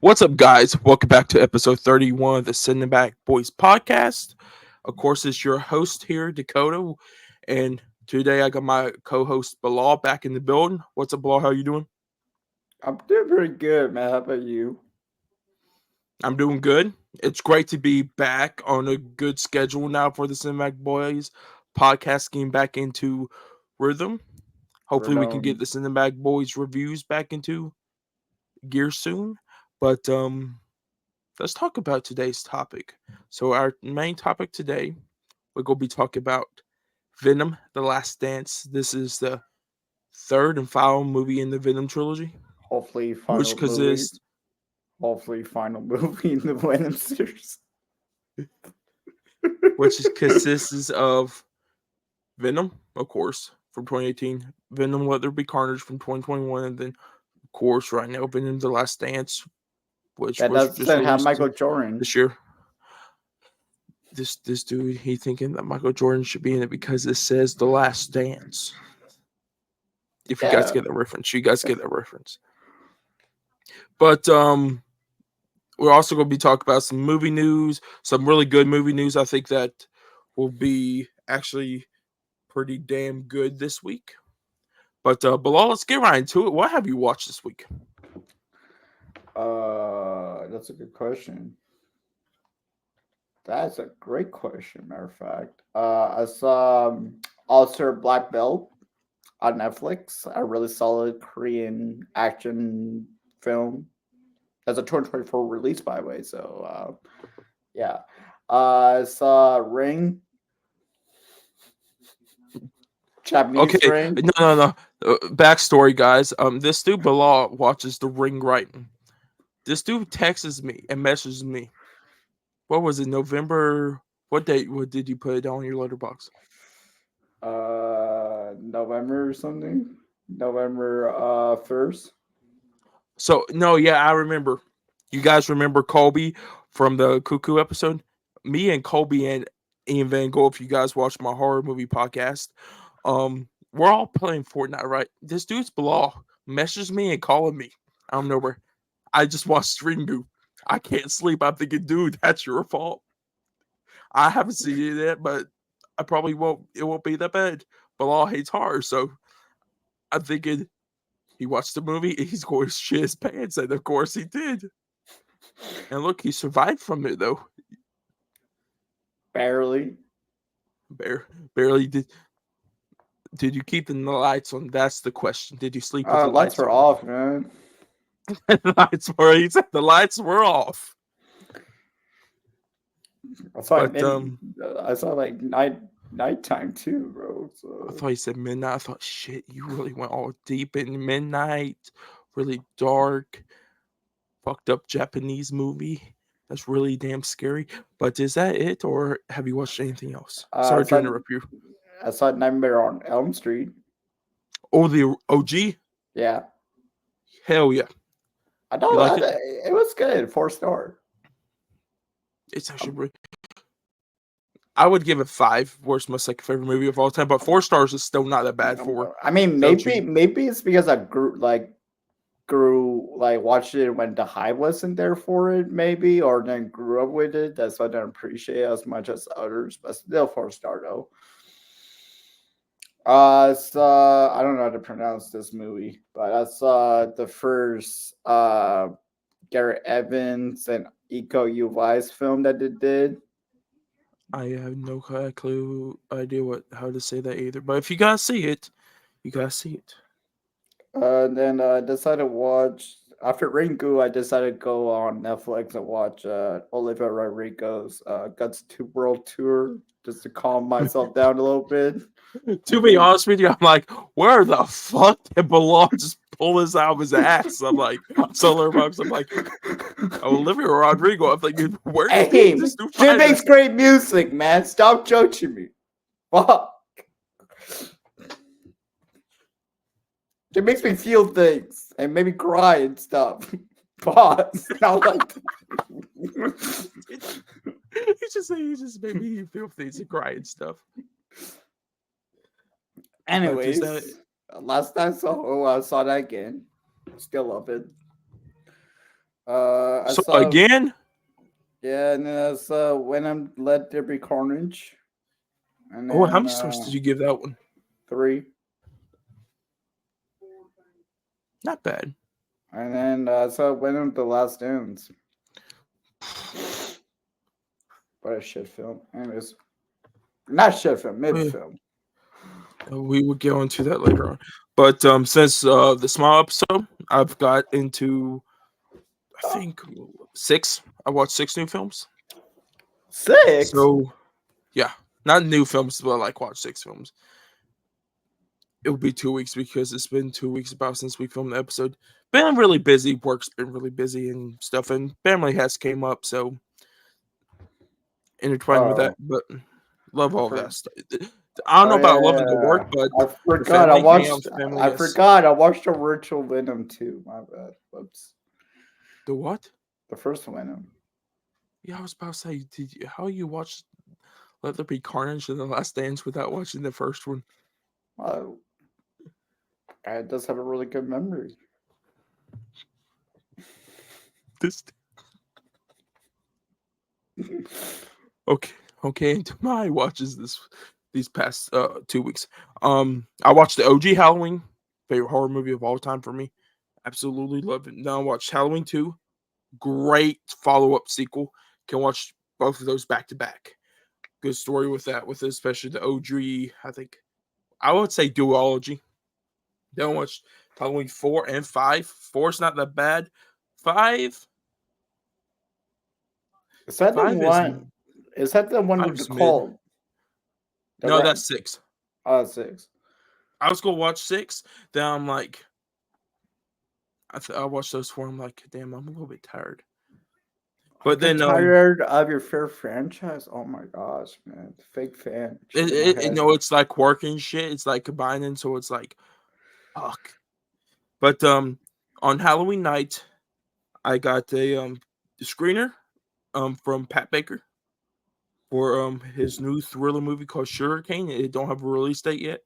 What's up, guys? Welcome back to episode 31 of the Cinematic Boys podcast. Of course, it's your host here, Dakota, and today I got my co-host Bilal back in the building. What's up, Bilal? How you doing? I'm doing pretty good, man. How about you? I'm doing good. It's great to be back on a good schedule now for the Cinematic Boys podcast, getting back into rhythm. Hopefully, we can get Renowned. the Cinematic Boys reviews back into gear soon. But let's talk about today's topic. So our main topic today, we're going to be talking about Venom: The Last Dance. This is the third and final movie in the Venom trilogy, Hopefully, which final movie. consists Hopefully, final movie in the Venom series. consists of Venom, of course, from 2018, Venom: Let There Be Carnage from 2021, and then of course right now Venom: The Last Dance, which That was just doesn't have released Michael Jordan. this year. This dude, he thinking that Michael Jordan should be in it because it says The Last Dance. If you guys Yeah. get that reference, you guys get that reference. But we're also going to be talking about some movie news, some really good movie news. I think that will be actually pretty damn good this week. But Bilal, let's get right into it. What have you watched this week? That's a good question. That's a great question. Matter of fact, I saw Alter Black Belt on Netflix. A really solid Korean action film. That's a 2024 release, by the way. So, yeah. I saw Ring, Japanese Okay, Ring. no. Backstory, guys. This dude Bilal watches The Ring writing. This dude texts me and messages me. What was it? November? What date? What did you put it on your letterbox? November or something. November 1st. So no, yeah, I remember. You guys remember Colby from the Cuckoo episode? Me and Colby and Ian Van Gogh, if you guys watch my horror movie podcast, we're all playing Fortnite, right? This dude's Bilal messages me and calling me. I don't know where. I just watched Ringu. I can't sleep. I'm thinking, dude, that's your fault. I haven't seen it yet, but I probably won't. It won't be that bad. Bilal hates horror, so I'm thinking he watched the movie. He's going to shit his pants, and of course he did. And look, he survived from it though. Barely. Bare, barely did. Did you keep the lights on? That's the question. Did you sleep with the Lights lights were on? off, man. The lights were. He said the lights were off. I saw it But mid, I saw like nighttime too, bro. I So thought he said midnight. I thought, shit, you really went all deep in midnight, really dark, fucked up Japanese movie. That's really damn scary. But is that it, or have you watched anything else? I Sorry to saw interrupt you. I saw Nightmare on Elm Street. Oh, the OG? Yeah, Hell yeah. I You know like it? it was good. 4 star. It's actually Um, I would give it 5. Worst, my second favorite movie of all time, but 4 stars is still not that bad for I mean, the OG. maybe it's because I grew like watched it when the hype wasn't there for it, maybe, or then grew up with it. That's why I don't appreciate it as much as others, but still 4 star though. So I don't know how to pronounce this movie, but I saw the first Garrett Evans and Iko Uwais film that they did. I have no clue idea what how to say that either. But if you guys see it, you guys see it. Then I decided to watch after Ringu. I decided to go on Netflix and watch Olivia Rodrigo's Guts to World Tour just to calm myself down a little bit. I To be think honest with you, I'm like, where the fuck did Bilal just pull this out of his ass? I'm like, Solar Box. I'm like, Olivia Rodrigo. I'm thinking, where did hey, this dude she find makes that? great music, man. Stop judging me. Fuck. She makes me feel things and maybe cry and stuff. Pause. Not like He just made me feel things and cry and stuff. But is that anyways, last time I saw that again. Still love it. I So saw again, yeah, and then I saw When I'm Let There Be Carnage, and oh, how then many stars did you give that one? three, Not bad. and then I saw Venom The Last Dance. What a shit film. Anyways, not shit film, mid film. We will get into that later on. But since the small episode, I've got into I think six. I watched six new films. Six. So yeah, not new films, but like watch six films. It will be 2 weeks because it's been 2 weeks about since we filmed the episode. Been really busy. Work's been really busy and stuff, and family has came up, so intertwined with that. Oh, But love I all for, that stuff. I don't know oh yeah, about yeah, loving the work, yeah. but I the forgot. family hanging out with the family, I yes. forgot. I watched the virtual Venom too. My bad. Whoops. The what? The first Venom. Yeah, I was about to say, how you watch Let There Be Carnage and The Last Dance without watching the first one? Uh, it does have a really good memory. This okay, okay. Into my watches these past 2 weeks. I watched the OG Halloween, favorite horror movie of all time for me. Absolutely love it. Now I watched Halloween 2, great follow up sequel. Can watch both of those back to back. Good story with that, with especially the OG. I think I would say duology. Then watch Halloween 4 and 5. Four's not that bad. Five, Is that the five is one? Is that the one with the five's mid. cold? The No, rat. that's 6. Oh, six. I was gonna watch 6. Then I'm like, I watched those 4. I'm like, damn, I'm a little bit tired. I But get then tired of your fair franchise. Oh my gosh, man. Fake fan. Shaking my head. it's like working shit. It's like combining, so it's like fuck. But on Halloween night, I got a screener from Pat Baker for his new thriller movie called Sugarcane. It don't have a release date yet.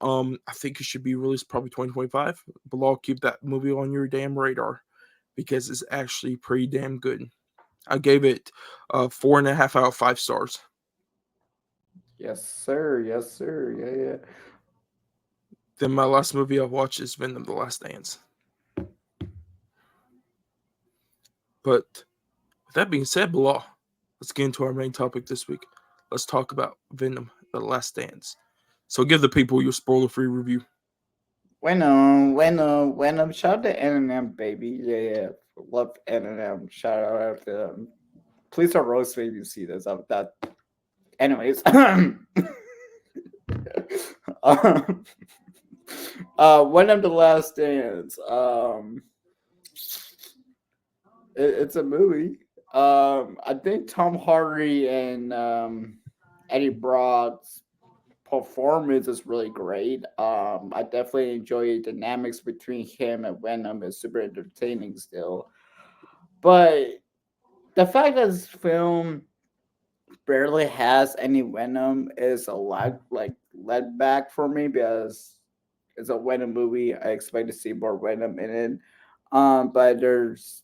I think it should be released probably 2025. But I'll keep that movie on your damn radar because it's actually pretty damn good. I gave it 4.5 out of 5 stars. Yes, sir. Yes, sir. Yeah, yeah. Then my last movie I watched is Venom: The Last Dance. But with that being said, Bilal, let's get into our main topic this week. Let's talk about Venom: The Last Dance. So give the people your spoiler-free review. Shout out to N&M, baby. Yeah, yeah. Love N&M. Shout out to them. Please don't roast me if you see this. That. Anyways. um, When I'm the Last Dance. It's a movie. I think Tom Hardy and Eddie Brock's performance is really great. I definitely enjoy the dynamics between him and Venom. Is super entertaining still, but the fact that this film barely has any Venom is a lot like let back for me because it's a Venom movie. I expect to see more Venom in it. But there's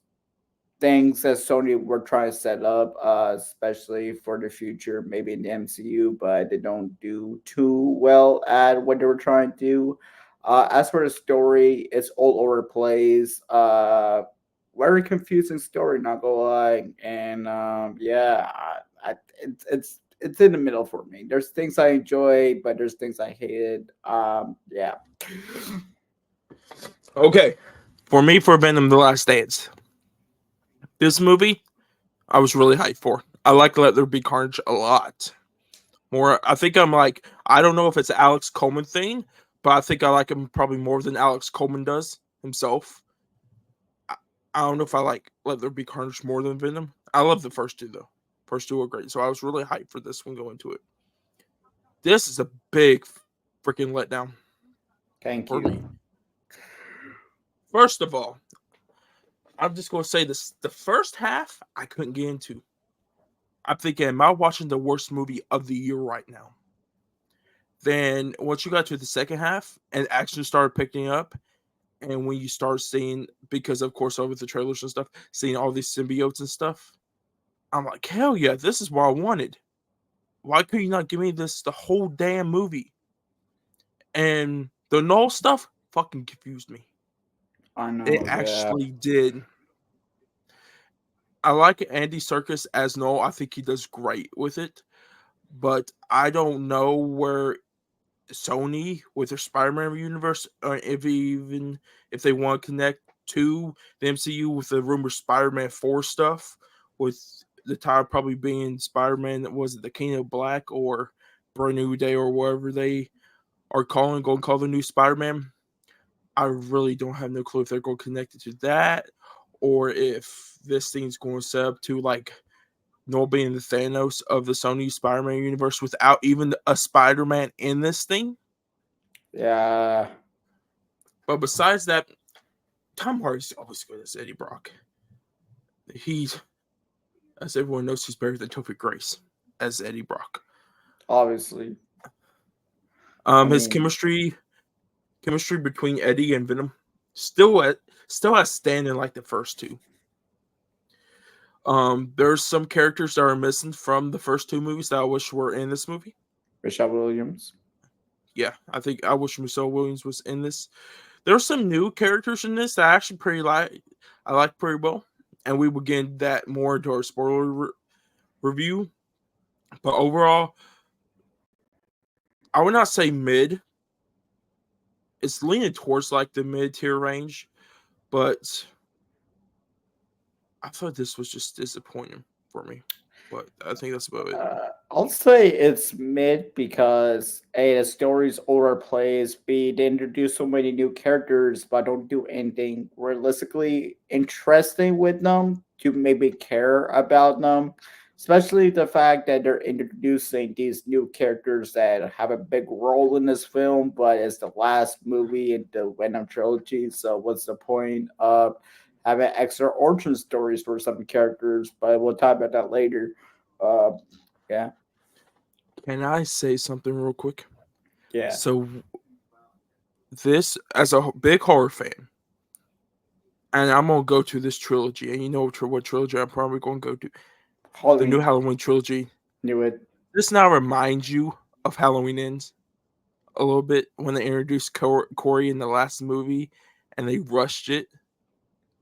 things that Sony were trying to set up, especially for the future, maybe in the MCU, but they don't do too well at what they were trying to do. As for the story, it's all over the place. Very confusing story, not gonna lie. And yeah, it's in the middle for me. There's things I enjoy, but there's things I hated. Yeah. Okay, for me, for Venom: The Last Dance, this movie I was really hyped for. I like Let There Be Carnage a lot more. I think I'm like, I don't know if it's an Alex Coleman thing, but I think I like him probably more than Alex Coleman does himself. I, I don't know if I like Let There Be Carnage more than Venom. I love the first two though. First two are great, so I was really hyped for this one going to it. This is a big freaking letdown Thank for me. you. First of all, I'm just gonna say this: the first half I couldn't get into. I'm thinking, am I watching the worst movie of the year right now? Then once you got to the second half and action started picking up, And when you start seeing, because of course over the trailers and stuff, seeing all these symbiotes and stuff, I'm like, hell yeah, this is what I wanted. Why could you not give me this the whole damn movie? And the null stuff fucking confused me. I It know, yeah. actually did. I like Andy Serkis as Null. I think he does great with it. But I don't know where Sony with their Spider-Man universe, if they want to connect to the MCU with the rumored Spider-Man 4 stuff, with the title probably being Spider-Man, was it the King of Black or Brand New Day or whatever they are going to call the new Spider-Man. I really don't have no clue if they're going to connect it to that, or if this thing's going to set up to like Noel being the Thanos of the Sony Spider-Man universe without even a Spider-Man in this thing. Yeah. But besides that, Tom Hardy's always good as Eddie Brock. He's, as everyone knows, he's better than Topher Grace as Eddie Brock. Obviously. I His mean, chemistry between Eddie and Venom still has standing like the first two. There's some characters that are missing from the first two movies that I wish were in this movie. Michelle Williams. Yeah, I wish Michelle Williams was in this. There's some new characters in this that I actually I like pretty well, and we will get into that more into our spoiler review. But overall, I would not say mid. It's leaning towards like the mid tier range, but I thought this was just disappointing for me. But I think that's about it. I'll say it's mid because A, the story's overplays, B, they introduce so many new characters but don't do anything realistically interesting with them to maybe care about them. Especially the fact that they're introducing these new characters that have a big role in this film, but it's the last movie in the Venom trilogy. So what's the point of having extra origin stories for some characters? But we'll talk about that later. Uh, yeah, Can I say something real quick? yeah. So this, as a big horror fan, and I'm gonna go to this trilogy, and you know what trilogy I'm probably gonna go to, the new Halloween Halloween trilogy. knew it. This now reminds you of Halloween Ends a little bit when they introduced Corey in the last movie, and they rushed it,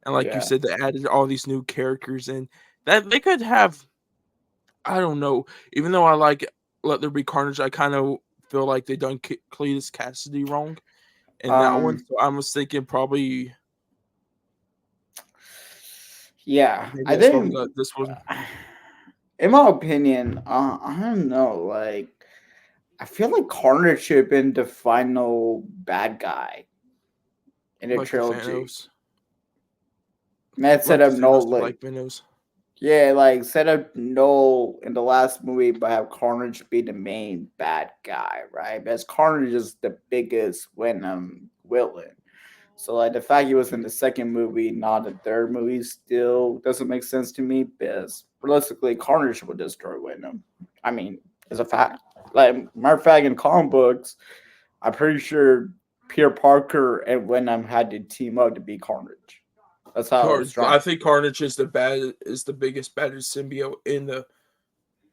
and like you Yeah. said, they added all these new characters in. That they could have, I don't know. Even though I like Let There Be Carnage, I kind of feel like they done Cletus Cassidy wrong in that one. Um. So I was thinking probably Yeah. maybe I that's why we think, got this one. in my opinion, I don't know. Like, I feel like Carnage should have been the final bad guy in the Like the trilogy. Thanos. Man, set Like the up Thanos, Noel. but like Venos. Yeah, like set up Noel in the last movie, but have Carnage be the main bad guy, right? Because Carnage is the biggest Venom villain. So like the fact he was in the second movie, not the third movie, still doesn't make sense to me because realistically, Carnage would destroy Venom. I mean, it's a fact. Like matter of fact, in comic books, I'm pretty sure Peter Parker and Venom had to team up to be Carnage. That's how I strong. think Carnage is the biggest baddest symbiote in the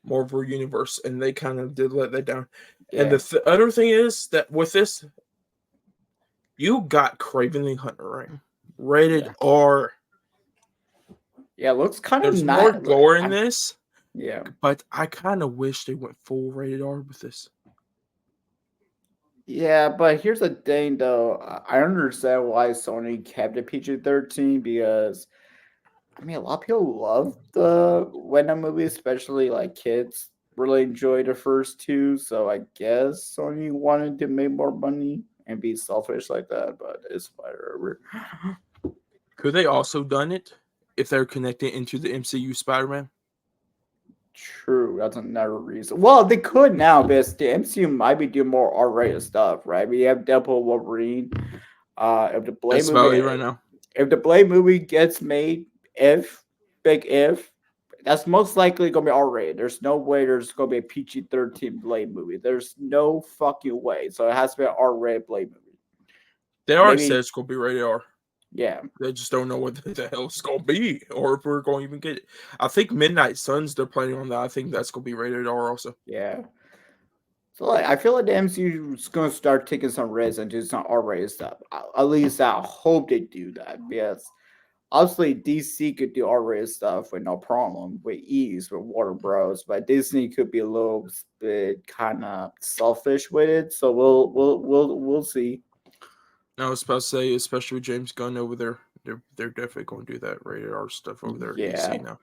Marvel universe, and they kind of did let that down. And Yeah, the other thing is that with this, you got Craven the Hunter, right? Rated yeah, R. yeah. It looks kind of There's more not. Like, gore in this, yeah, but I kind of wish they went full rated R with this. yeah. But here's the thing, though. I understand why Sony kept it PG-13 because I mean, a lot of people love the Venom movie, especially like kids really enjoy the first two. So I guess Sony wanted to make more money and be selfish like that, but it's whatever. Could they also done it if they're connected into the MCU Spider-Man? True, that's another reason. Well, they could now because the MCU might be doing more R-rated stuff, right? We have Deadpool, Wolverine. If the Blade That's about movie, it right now. if the Blade movie gets made, if big if, that's most likely gonna be R-rated. There's no way there's gonna be a PG-13 Blade movie. There's no fucking way. So it has to be an R-rated Blade movie. They already said Maybe, it's gonna be rated R. yeah, They just don't know what the hell it's gonna be, or if we're going to even get it. I think Midnight Suns. They're planning on that. I think that's gonna be rated R also. yeah. So like, I feel like the MCU is gonna start taking some risks and do some R-rated stuff. At least I hope they do that because obviously DC could do R-rated stuff with no problem, with ease, with Warner Bros. But Disney could be a little bit kind of selfish with it. So we'll see. I was about to say, especially with James Gunn over there, they're definitely going to do that rated R stuff over there at Yeah. DC now.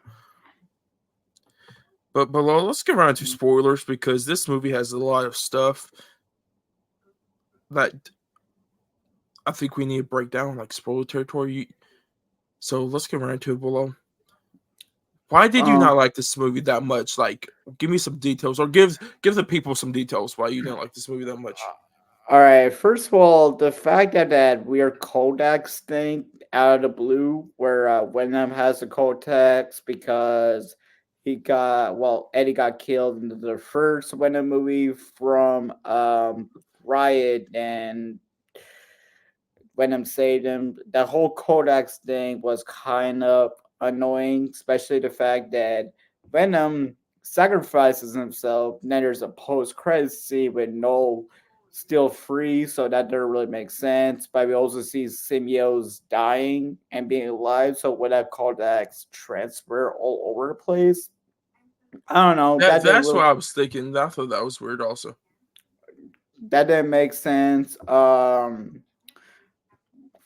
But let's get around to spoilers because this movie has a lot of stuff that I think we need to break down, like spoiler territory. So let's get around to it below. Why did you Um. not like this movie that much? Like, give me some details, or give the people some details why you didn't like this movie that much. All right. First of all, the fact that that weird Codex thing out of the blue, where Venom has the Codex because he got Eddie got killed in the first Venom movie from Riot, and Venom saved him. The whole Codex thing was kind of annoying, especially the fact that Venom sacrifices himself. And then there's a post credit scene with Noel still free, so that doesn't really make sense. But we also see symbiotes dying and being alive, so would that Codex transfer all over the place? I don't know. That's what I was thinking. I thought that was weird. Also, That didn't make sense.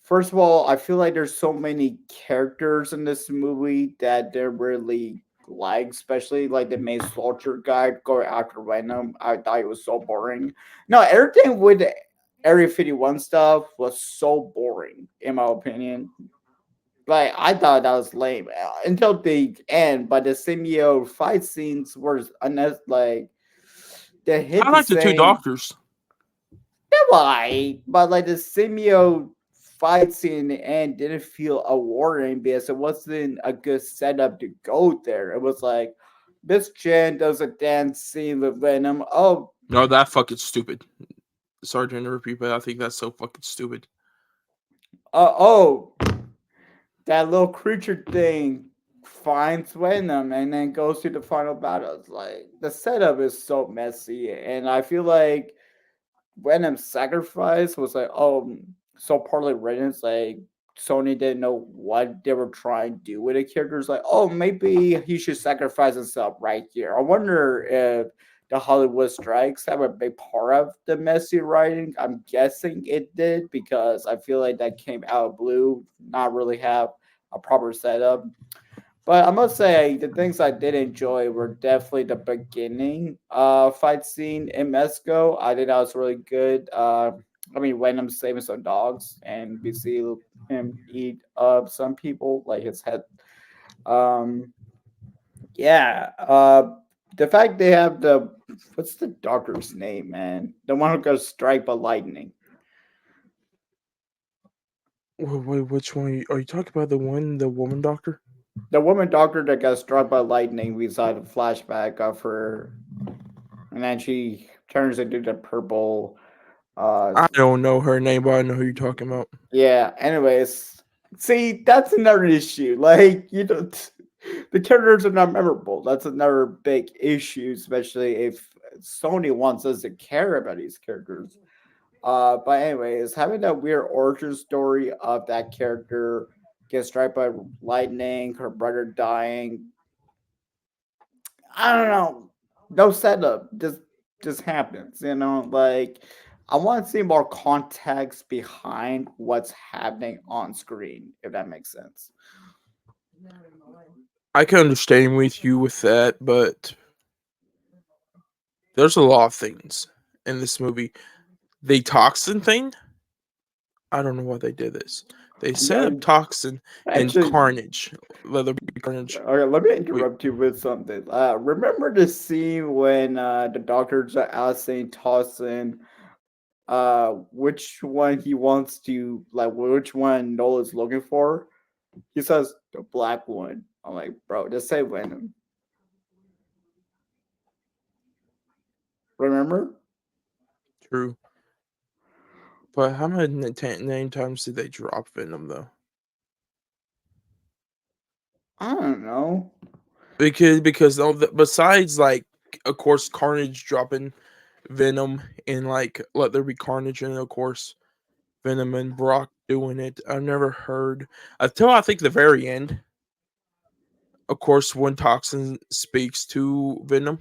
First of all, I feel like there's so many characters in this movie that they're really like, especially like the main soldier guy going after Venom. I thought it was so boring. No, everything with the Area 51 stuff was so boring, in my opinion. Like, I thought that was lame until the end, but the symbiote fight scenes were like, they hit I the like the two same. doctors. Why? But like the symbiote fight scene in the end didn't feel rewarding because it wasn't a good setup to go there. It was like Miss Jen does a dance scene with Venom. Oh, No, that fucking stupid. Sorry to interrupt you, but I think that's so fucking stupid. oh, that little creature thing finds Venom and then goes to the final battle. It's like the setup is so messy, and I feel like Venom's sacrifice was like, oh, so partly written. It's like Sony didn't know what they were trying to do with the characters. Like, oh, maybe he should sacrifice himself right here. I wonder if the Hollywood strikes have a big part of the messy writing. I'm guessing it did because I feel like that came out of blue, not really have a proper setup. But I must say, the things I did enjoy were definitely the beginning fight scene in Mexico. I think that was really good. I mean, when I'm saving some dogs and we see him eat up some people, like his head. Um, yeah. The fact they have what's the doctor's name, man? The one who got struck by lightning. Wait, which one are you talking about? The woman doctor? The woman doctor that got struck by lightning. We saw the flashback of her, and then she turns into the purple. I don't know her name, but I know who you're talking about. Yeah. Anyways, see, that's another issue. Like, you know, the characters are not memorable. That's another big issue, especially if Sony wants us to care about these characters. But anyways, having that weird origin story of that character get struck by lightning, her brother dying. I don't know. No setup. Just happens. You know, like I want to see more context behind what's happening on screen, if that makes sense. I can understand with you with that, but there's a lot of things in this movie. The toxin thing, I don't know why they did this. They set up No, toxin and actually, Carnage, Leatherby Carnage. okay, let me Wait, interrupt you with something. Remember the scene when the doctors are asking Tossin which one he wants to like which one Nola's looking for? He says the black one. I'm like, bro, just say Venom. Remember? true. But how many times did they drop Venom though? I don't know. Because besides like of course Carnage dropping Venom and like Let There Be Carnage and of course Venom and Brock doing it. I've never heard until I think the very end. Of course, when Toxin speaks to Venom,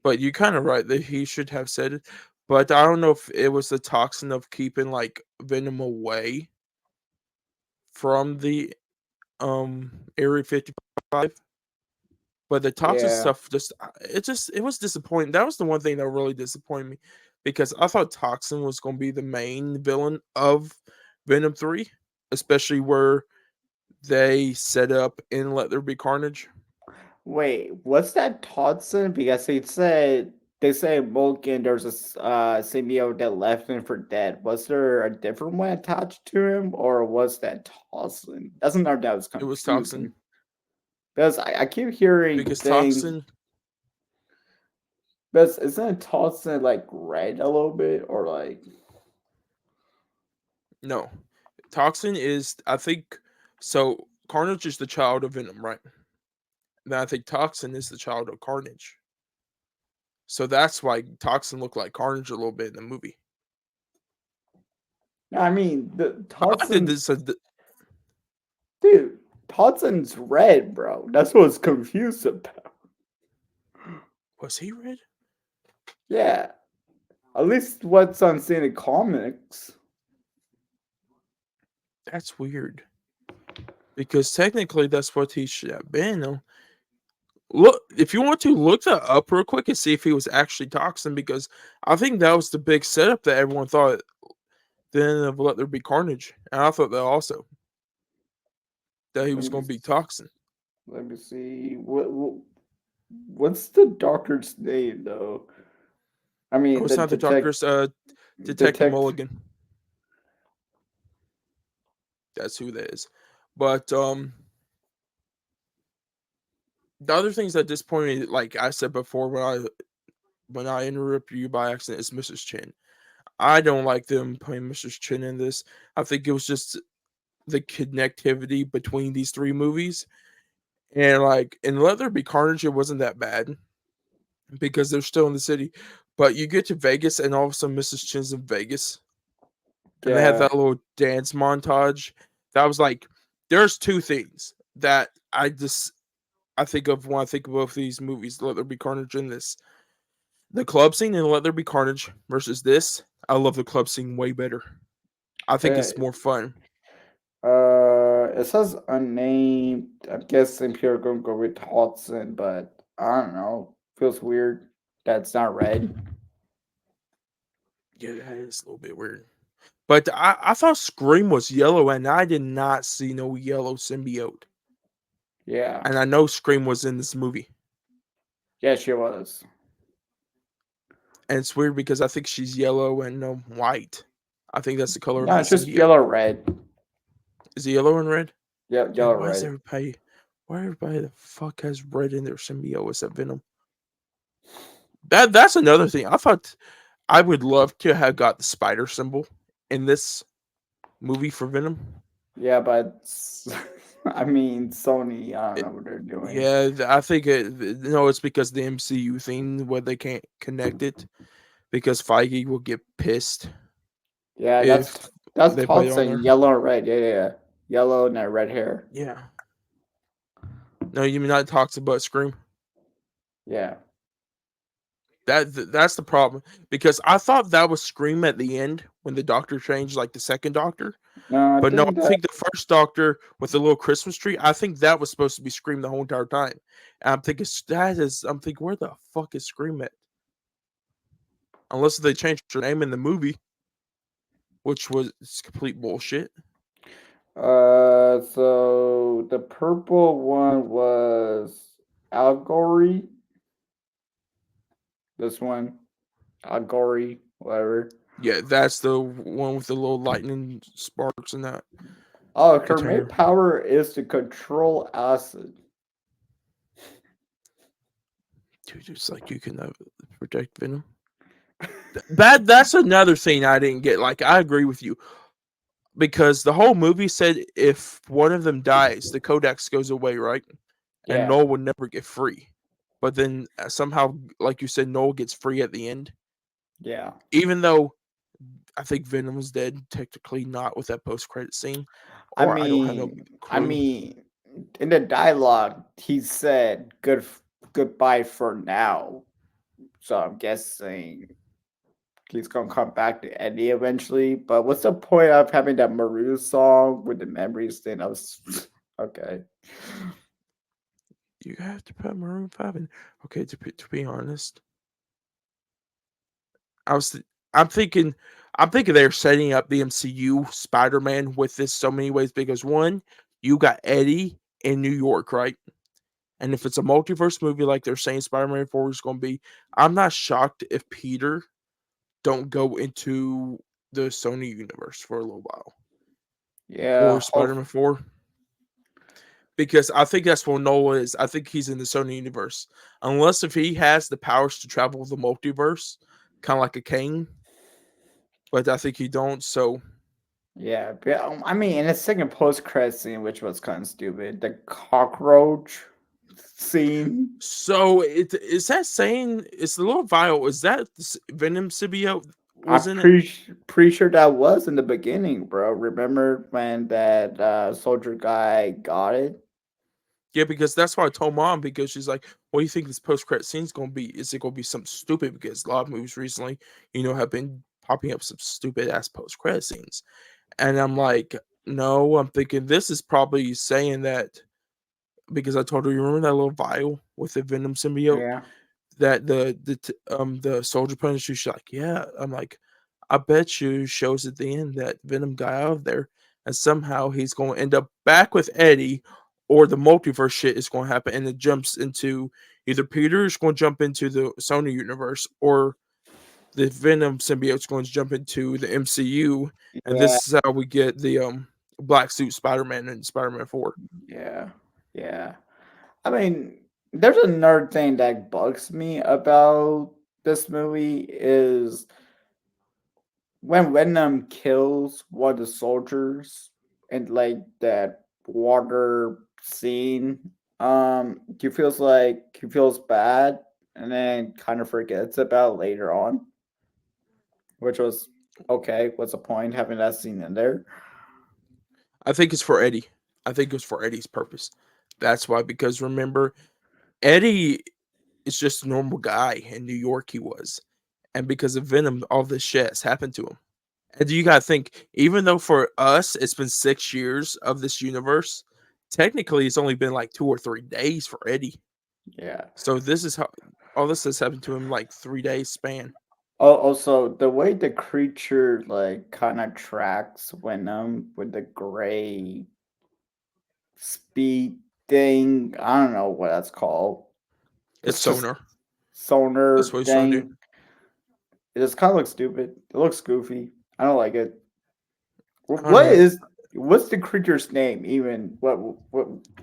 but you kind of right that he should have said it. But I don't know if it was the toxin of keeping like Venom away from the Area 55. But the toxic Yeah. stuff it was disappointing. That was the one thing that really disappointed me because I thought Toxin was going to be the main villain of Venom 3, especially where they set up in Let There Be Carnage. Wait, what's that Todson? Because they said Mulligan there's symbiote that left him for dead. Was there a different one attached to him, or was that Todson? That's another that was It was Toxin confusing. Because I keep hearing because things. Toxin But isn't Todson like red a little bit, or like no. Toxin is I think so Carnage is the child of Venom, right? Then I think Toxin is the child of Carnage. So that's why Toxin looked like Carnage a little bit in the movie. I mean the I did Todson this dude, Todson's red, bro. That's what's confused about. was he red? Yeah. At least what's on seen in comics. That's weird. Because technically that's what he should have been. Look, if you want to look that up real quick and see if he was actually Toxin, because I think that was the big setup that everyone thought then of Let There Be Carnage, and I thought that also that he Let was me going to be Toxin. let me see. What's the doctor's name though? I Oh, mean it's the not the doctor's Detective detect. Mulligan. That's who that is. But the other things that disappoint me, like I said before, when I interrupt you by accident, is Mrs. Chin. I don't like them putting Mrs. Chin in this. I think it was just the connectivity between these three movies. And like in Let There Be Carnage, it wasn't that bad because they're still in the city. But you get to Vegas and all of a sudden Mrs. Chin's in Vegas. And they had Yeah. that little dance montage. That was like there's two things that I think of when I think of both these movies, Let There Be Carnage and this. The club scene in Let There Be Carnage versus this. I love the club scene way better. I think Uh, it's more fun. it says unnamed. I'm guessing people are gonna go with Hodson, but I don't know. Feels weird. That's not red. Yeah, that is a little bit weird. But I thought Scream was yellow, and I did not see no yellow symbiote. Yeah. And I know Scream was in this movie. Yeah, she was. And it's weird because I think she's yellow and white. I think that's the color of No, the it's just symbiote. yellow red. Is it yellow and red? Yeah, Dude, yellow red. why everybody the fuck has red in their symbiote except Venom? That's another thing. I thought I would love to have got the spider symbol in this movie for Venom. Yeah, but I mean Sony. I don't It, know what they're doing. yeah, I think no, it's because the MCU thing where they can't connect it because Feige will get pissed Yeah, if that's they put it on Toddson. there. Yellow and red. Yeah, yeah, yeah. Yellow and that red hair. Yeah. No, you mean not talks about Scream? Yeah. That's the problem because I thought that was Scream at the end when the Doctor changed, like the second Doctor. No, I But no, think I that. think the first Doctor with the little Christmas tree. I think that was supposed to be Scream the whole entire time. And I'm thinking that is. I'm thinking where the fuck is Scream at? Unless they changed her name in the movie, which was complete bullshit. So the purple one was Allegory. This one, Allegory, whatever. Yeah, that's the one with the little lightning sparks in that Oh, her main container. power is to control acid. Dude, it's like you can protect Venom. That's another thing I didn't get. Like, I agree with you because the whole movie said if one of them dies, the codex goes away, right? And Yeah, Noel would never get free. But then somehow, like you said, Noel gets free at the end, yeah. even though I think Venom was dead. Technically, not with that post credit scene, I or I don't have no mean, I clue. mean, in the dialogue, he said goodbye for now. So I'm guessing he's gonna come back to Eddie eventually. But what's the point of having that Maroon song with the memories thing? I was okay. You have to put Maroon 5 in. Okay, to be honest, I was th- I'm thinking they're setting up the MCU Spider-Man with this so many ways because one, you got Eddie in New York, right? And if it's a multiverse movie like they're saying Spider-Man 4 is going to be, I'm not shocked if Peter don't go into the Sony universe for a little while Yeah, or hope. Spider-Man 4 because I think that's what Noah is. I think he's in the Sony universe. Unless if he has the powers to travel the multiverse, kind of like a Kane, but I think he don't. So Yeah, but, I mean, in the second post credit scene, which was kind of stupid, the cockroach scene. it is that saying it's the little vial, is that the Venom symbiote was I'm in it? pretty sure that was in the beginning, bro. Remember when that soldier guy got it? Yeah, because that's why I told mom because she's like, "What do you think this post credit scene's gonna be? Is it gonna be something stupid?" Because a lot of movies recently, have been popping up some stupid ass post credit scenes, and I'm like, "No, I'm thinking this is probably saying that because I told her, you remember that little vial with the Venom symbiote Yeah, that the soldier put in?" She's like, "Yeah." I'm like, "I bet you shows at the end that Venom got out of there, and somehow he's going to end up back with Eddie, or the multiverse shit is going to happen, and it jumps into either Peter is going to jump into the Sony universe, or the Venom symbiote's going to jump into the MCU, and yeah, this is how we get the black suit Spider-Man and Spider-Man 4. yeah, yeah. I mean, there's another thing that bugs me about this movie is when Venom kills one of the soldiers in like that water scene. He feels bad and then kind of forgets about later on, which was okay. What's the point having that scene in there? I think it's for Eddie. I think it's for Eddie's purpose. That's why, because remember, Eddie is just a normal guy in New York. He was, and because of Venom, all this shit has happened to him. And you gotta think, even though for us it's been 6 years of this universe, technically it's only been like 2 or 3 days for Eddie. Yeah. So this is how all this has happened to him like 3 days span. Oh, also the way the creature like kind of tracks Venom with the gray speed thing. I don't know what that's called. It's It's just sonar. That's sonar what he's trying to do. thing. It just kind of looks stupid. It looks goofy. I don't like it. I don't What know. is what's the creature's name? Even what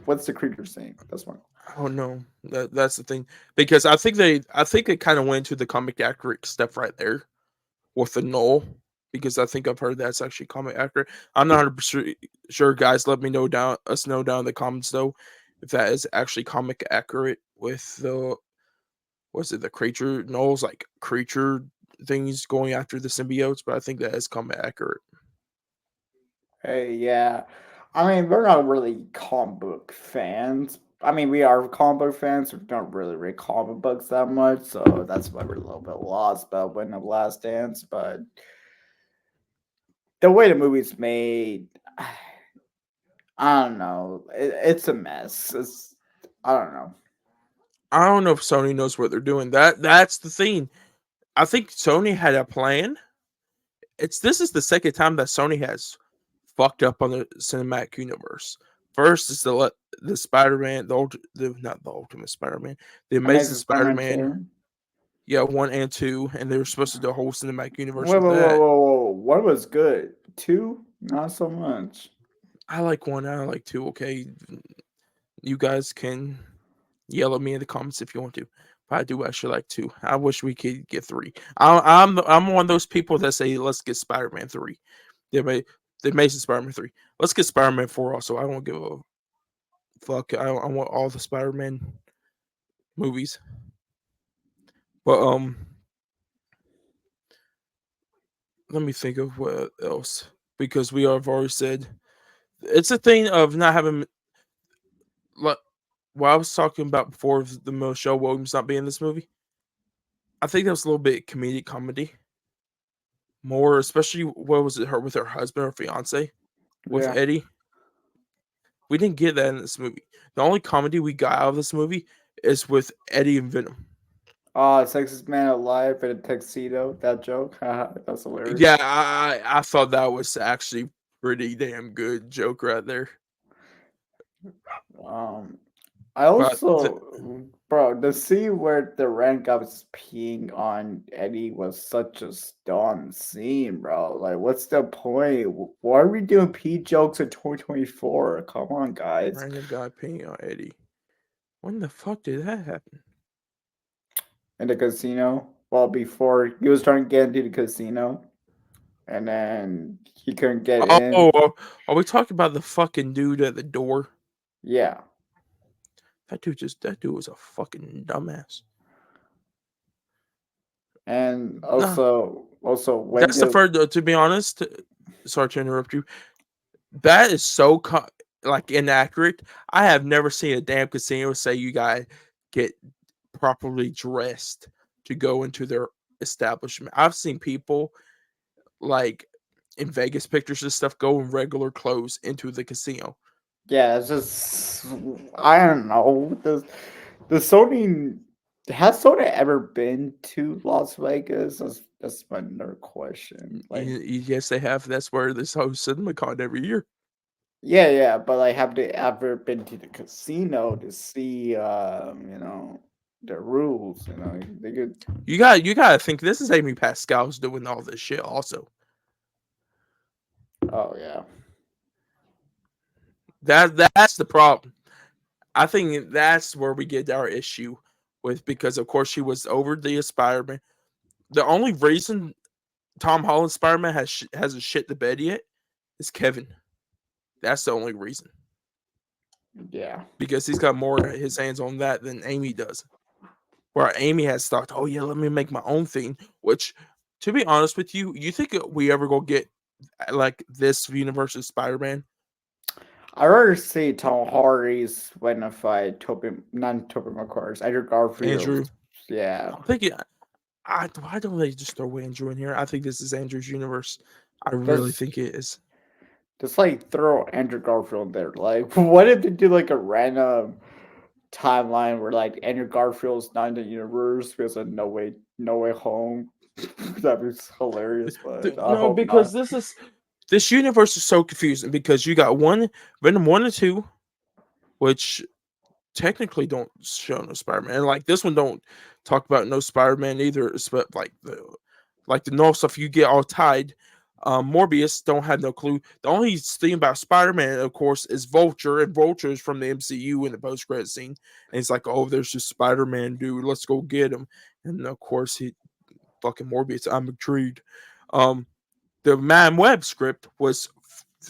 what's the creature's name? That's one. I don't know. That's the thing because I think it kind of went to the comic accurate stuff right there with the null because I think I've heard that's actually comic accurate. I'm not 100% sure, guys. Let me know down in the comments though if that is actually comic accurate with the what's it the creature nulls like creature things going after the symbiotes, but I think that is comic accurate. Hey, yeah. I mean, we're not really comic book fans. I mean, we are comic book fans. We don't really read comic books that much, so that's why we're a little bit lost about When the Last Dance. But the way the movie's made, I don't know. It's a mess. I don't know. I don't know if Sony knows what they're doing. That's the thing. I think Sony had a plan. This is the second time that Sony has fucked up on the cinematic universe. First is the Spider Man, the not the Ultimate Spider Man, the Amazing Amazing Spider Spider-Man Man. 2. Yeah, 1 and 2, and they were supposed to do a whole cinematic universe Whoa, with whoa, whoa, that. whoa, whoa. One was good. Two, not so much. I like 1, I like 2. Okay, you guys can yell at me in the comments if you want to, But I do actually like 2. I wish we could get 3. I'm one of those people that say let's get Spider-Man 3. They made the Amazing Spider-Man 3. Let's get Spider-Man 4 also. I don't give a fuck. I want all the Spider-Man movies. But let me think of what else, because we have already said it's a thing of not having like what I was talking about before of the Michelle Williams not being in this movie. I think that was a little bit comedic comedy more, especially what was it her with her husband or fiance with Yeah. Eddie. We didn't get that in this movie. The only comedy we got out of this movie is with Eddie and Venom. Sexiest man alive in a tuxedo. That joke. That's hilarious. Yeah, I thought that was actually pretty damn good joke right there. Um, I But also, bro, the scene where the rent guy was peeing on Eddie was such a dumb scene, bro. Like, what's the point? Why are we doing pee jokes in 2024? Come on, guys. random guy peeing on Eddie. When the fuck did that happen? In the casino, well, before he was trying to get into the casino, and then he couldn't get in. Oh, are we talking about the fucking dude at the door? Yeah, That dude was a fucking dumbass. and Nah, also when that's the the first. To be honest, sorry to interrupt you. That is so like inaccurate. I have never seen a damn casino say you gotta get properly dressed to go into their establishment. I've seen people like in Vegas pictures and stuff go in regular clothes into the casino. yeah, it's just I don't know. The Sony has Sony ever been to Las Vegas? That's my another question. Like, Yes, they have. That's where this hosts CinemaCon every year. yeah, but like, have they ever been to the casino to see, the rules? They could. You gotta think this is Amy Pascal's doing all this shit also. Oh yeah, That's the problem. I think that's where we get our issue with, because of course she was over the Spider-Man. The only reason Tom Holland's Spider-Man hasn't shit the bed yet is Kevin. That's the only reason, yeah. because he's got more his hands on that than Amy does. Where Amy has thought, oh yeah, let me make my own thing. Which, to be honest with you, you think we ever go get like this universe's Spider-Man? I rather see Tom Hardy's when if I Toby, not Toby McCourt's Andrew Andrew, Garfield's. Yeah, I'm thinking, why don't they just throw Andrew in here? I think this is Andrew's universe. I really just think it is. just like throw Andrew Garfield there. Like, what if they do like a random timeline where like Andrew Garfield's not in the universe because of No Way Home? That'd be hilarious, but I No, hope because not. this universe is so confusing, because you got Venom 1 and 2, which technically don't show no Spider-Man. And like this one don't talk about no Spider-Man either, but like the normal stuff you get all tied. Morbius don't have no clue. The only thing about Spider-Man, of course, is Vulture, and Vulture is from the MCU in the post-credit scene. And it's like, oh, there's just Spider-Man, dude. Let's go get him. And of course, he fucking Morbius. I'm intrigued. Um, the Man Web script was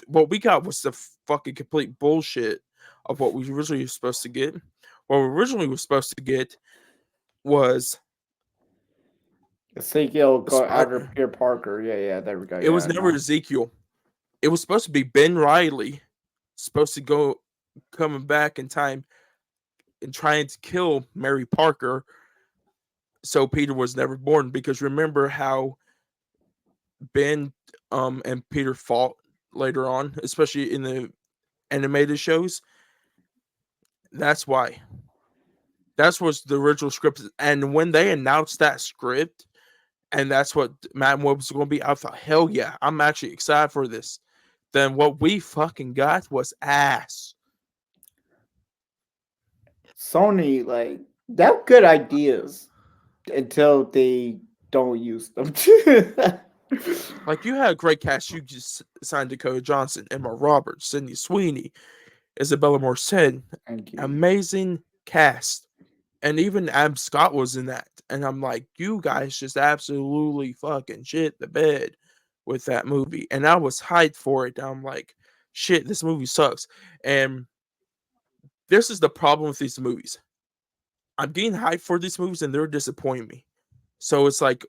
what we got was the fucking complete bullshit of what we originally were supposed to get. What we originally were supposed to get was Ezekiel a go after Spider. Peter Parker. Yeah, there we go. It was Yeah, never no. Ezekiel. It was supposed to be Ben Riley, supposed to go coming back in time and trying to kill Mary Parker, so Peter was never born. Because remember how Ben and Peter fought later on, especially in the animated shows. That's why. That's was the original script. And when they announced that script, and that's what Matt Webb was going to be, I thought, hell yeah, I'm actually excited for this. Then what we fucking got was ass. Sony, like, they have good ideas until they don't use them. Like, you had a great cast. You just signed Dakota Johnson, Emma Roberts, Sydney Sweeney, Isabella Morset. Thank you. Amazing cast. and even Adam Scott was in that, and I'm like, you guys just absolutely fucking shit the bed with that movie, and I was hyped for it. I'm like, shit, this movie sucks, and this is the problem with these movies. I'm getting hyped for these movies, and they're disappointing me. So it's like,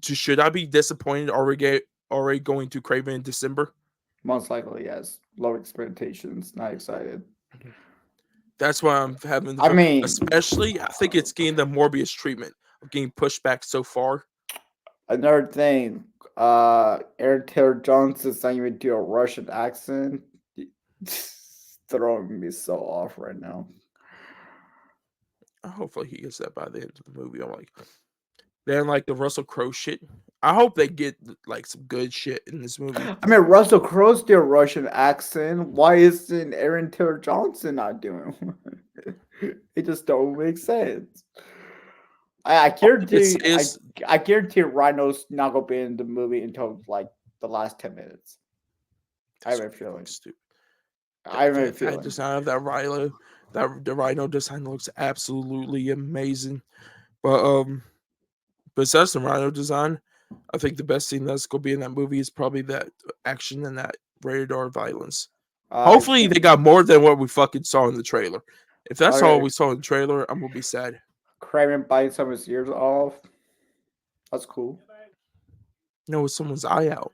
should I be disappointed already going to Craven in December? Most likely, yes. Low expectations, not excited. That's why I'm having I mean, especially I think it's getting the Morbius treatment of getting pushed back so far. another thing, Aaron Taylor Jones is not even do a Russian accent. It's throwing me so off right now. Hopefully he gets that by the end of the movie. I'm like, then like the Russell Crowe shit. I hope they get like some good shit in this movie. I mean, Russell Crowe's do a Russian accent. Why isn't Aaron Taylor Johnson not doing one? It just don't make sense. I All I can say guarantee, is I guarantee Rhino's not gonna be in the movie until like the last 10 minutes. I that's have a gonna be fucking feeling. stupid. I have a That feeling. design of that Rhino, that the Rhino design looks absolutely amazing. But besides the Rhino design, I think the best thing that's gonna be in that movie is probably that action and that rated R violence. I Hopefully can't. they got more than what we fucking saw in the trailer. If that's all Okay, we saw in the trailer, I'm gonna be sad. Kraven biting some of his ears off. That's cool. No, it's someone's eye out.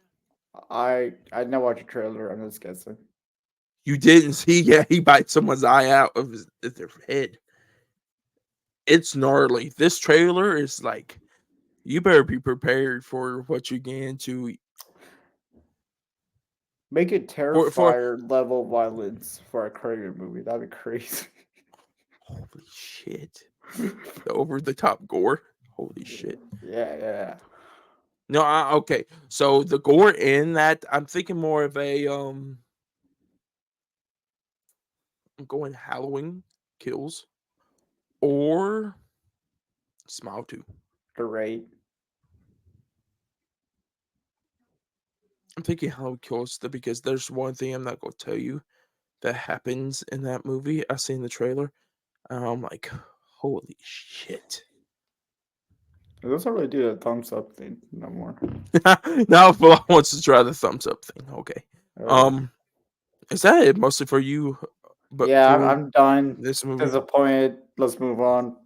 I never watched a trailer. I'm just guessing. You didn't see? Yeah, he bites someone's eye out of their head. It's gnarly. This trailer is like, you better be prepared for what you get into. Make it For Terrifier level violence for a Kraven movie. That'd be crazy. holy shit, the over the top gore. Holy shit. Yeah, yeah. No, okay. So the gore in that, I'm thinking more of a I'm going Halloween Kills or Smile 2. The rate. I'm thinking Halloween Kills because there's one thing I'm not gonna tell you that happens in that movie. I seen the trailer and I'm like, holy shit. It doesn't really do the thumbs up thing no more. Now Bilal wants to try the thumbs up thing. Okay. Uh, Um, is that it mostly for you? But yeah, for I'm done. this movie, Disappointed. Let's move on.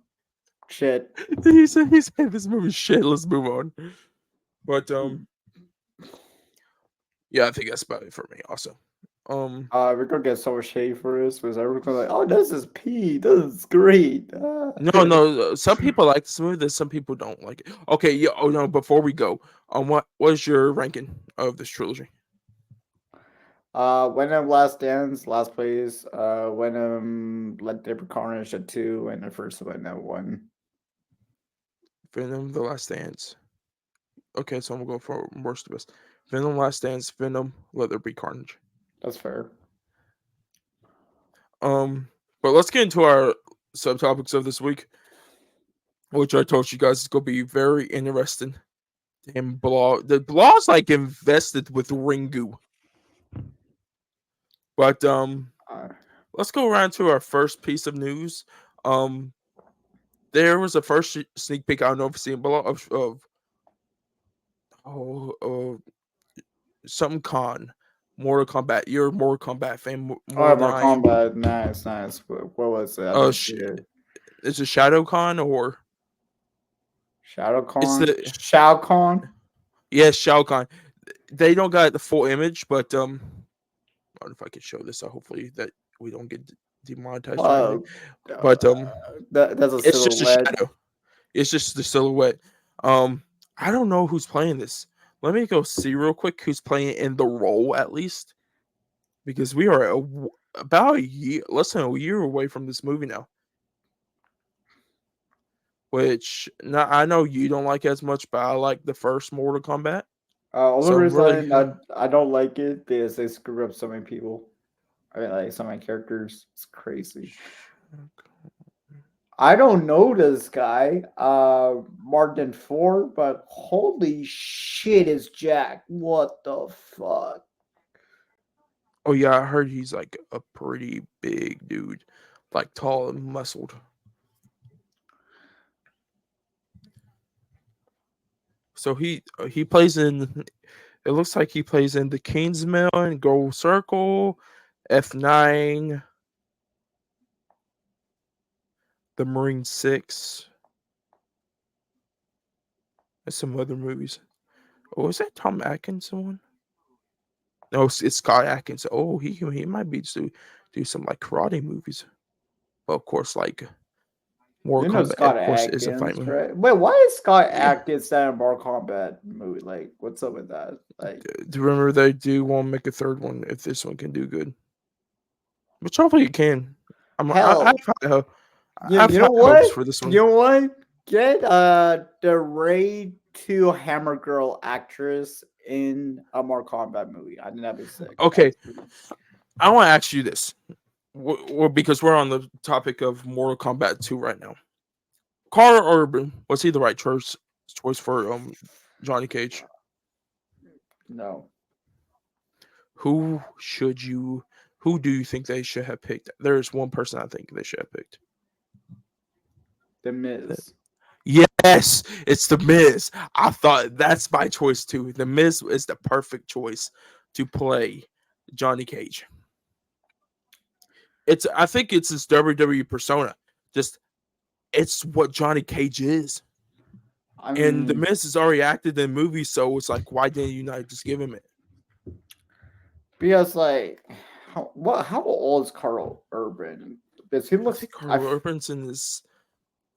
Shit. he said this movie shit. Let's move on. But yeah, I think that's about it for me. Also, We're gonna get so much shade for this because everyone's gonna like, oh, this is P. This is great. no, no. Some people like this movie. Some people don't like it. Okay, yeah. Oh no. Before we go, what was your ranking of this trilogy? Venom Last Dance, last place. Venom Let There Be Carnage at 2, and the first one at 1. Venom: The Last Dance. Okay, so I'm gonna go for worst to best. Venom: Last Dance. Venom: Let There Be Carnage. That's fair. Um, but let's get into our subtopics of this week, which I told you guys is gonna be very interesting. And Blaw's like invested with Ringu. But Uh, let's go around to our first piece of news. Um, there was a first sneak peek. I don't know if you've seen Blah of oh, something con Mortal Kombat. You're a Mortal Kombat fan more oh, than my I am. combat. Nice, nice. What was it? I didn't see it. Is it Shadow Con or Shadow it's Con? the Shao Con? yes Shao Kahn. They don't got the full image, but I don't know if I can show this. So hopefully that we don't get demonetized or anything. Well, But that's a it's just a silhouette. shadow. It's just the silhouette. Um, I don't know who's playing this. Let me go see real quick who's playing in the role at least, because we are about a year, less than a year away from this movie now. Which now I know you don't like as much, but I like the first Mortal Kombat. Only So I'm really reason I don't like it because they screw up so many people. I mean, like so many characters. It's crazy. I don't know this guy, Martin Ford, but holy shit, is Jack? What the fuck? Oh yeah, I heard he's like a pretty big dude, like tall and muscled. So he plays in. It looks like he plays in the Kingsman, Gold Circle, F9, the Marine Six, and some other movies. Oh, is that Tom Atkins one? No, it's Scott Atkins. Oh, he might be do some like karate movies. But of course, like You Mortal know Kombat, of Scott course, is a fight Atkins, movie. right? Wait, why is Scott Yeah. Atkins in a Mortal Kombat movie? Like, what's up with that? Like, Do you remember they do want to make a third one if this one can do good? Which hopefully it can. I hell, I have you know high hopes what? for this You one. know what? Get the Raid 2 Hammer Girl actress in a Mortal Kombat movie. I think that'd be sick. Okay, I want to ask you this, because we're on the topic of Mortal Kombat 2 right now. Carl Urban, was he the right choice for Johnny Cage? No, Who should you? Who do you think they should have picked? There's one person I think they should have picked. The Miz. Yes, it's the Miz. I thought that's my choice too. The Miz is the perfect choice to play Johnny Cage. I think it's his WWE persona. Just it's what Johnny Cage is. I And the mean, Miz has already acted in movies, so it's like, why didn't you not just give him it? because like, how old is Carl Urban? Because he I looks, think Carl Urban's in his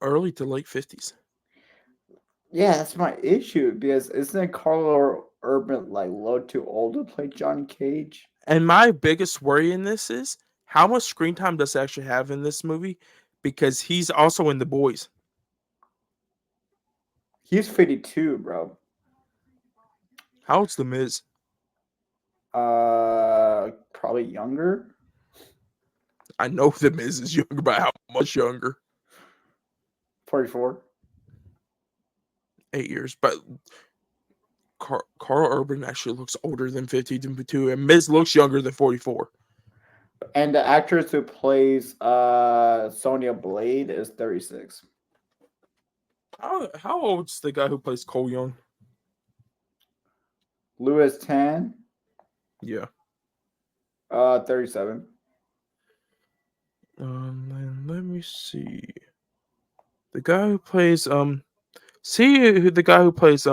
early to late 50s. yeah, that's my issue. Because isn't Carl Urban like low too old to play John Cage? And my biggest worry in this is how much screen time does he actually have in this movie? Because he's also in The Boys. He's 52, bro. How old's The Miz? Probably younger. I know The Miz is younger, but how much younger? 44. 8 years. But Carl Urban actually looks older than 52, and Miz looks younger than 44. And the actress who plays Sonya Blade is 36. How old's the guy who plays Cole Young? Louis Tan, Yeah. 37. Let me see. The guy who plays the guy who plays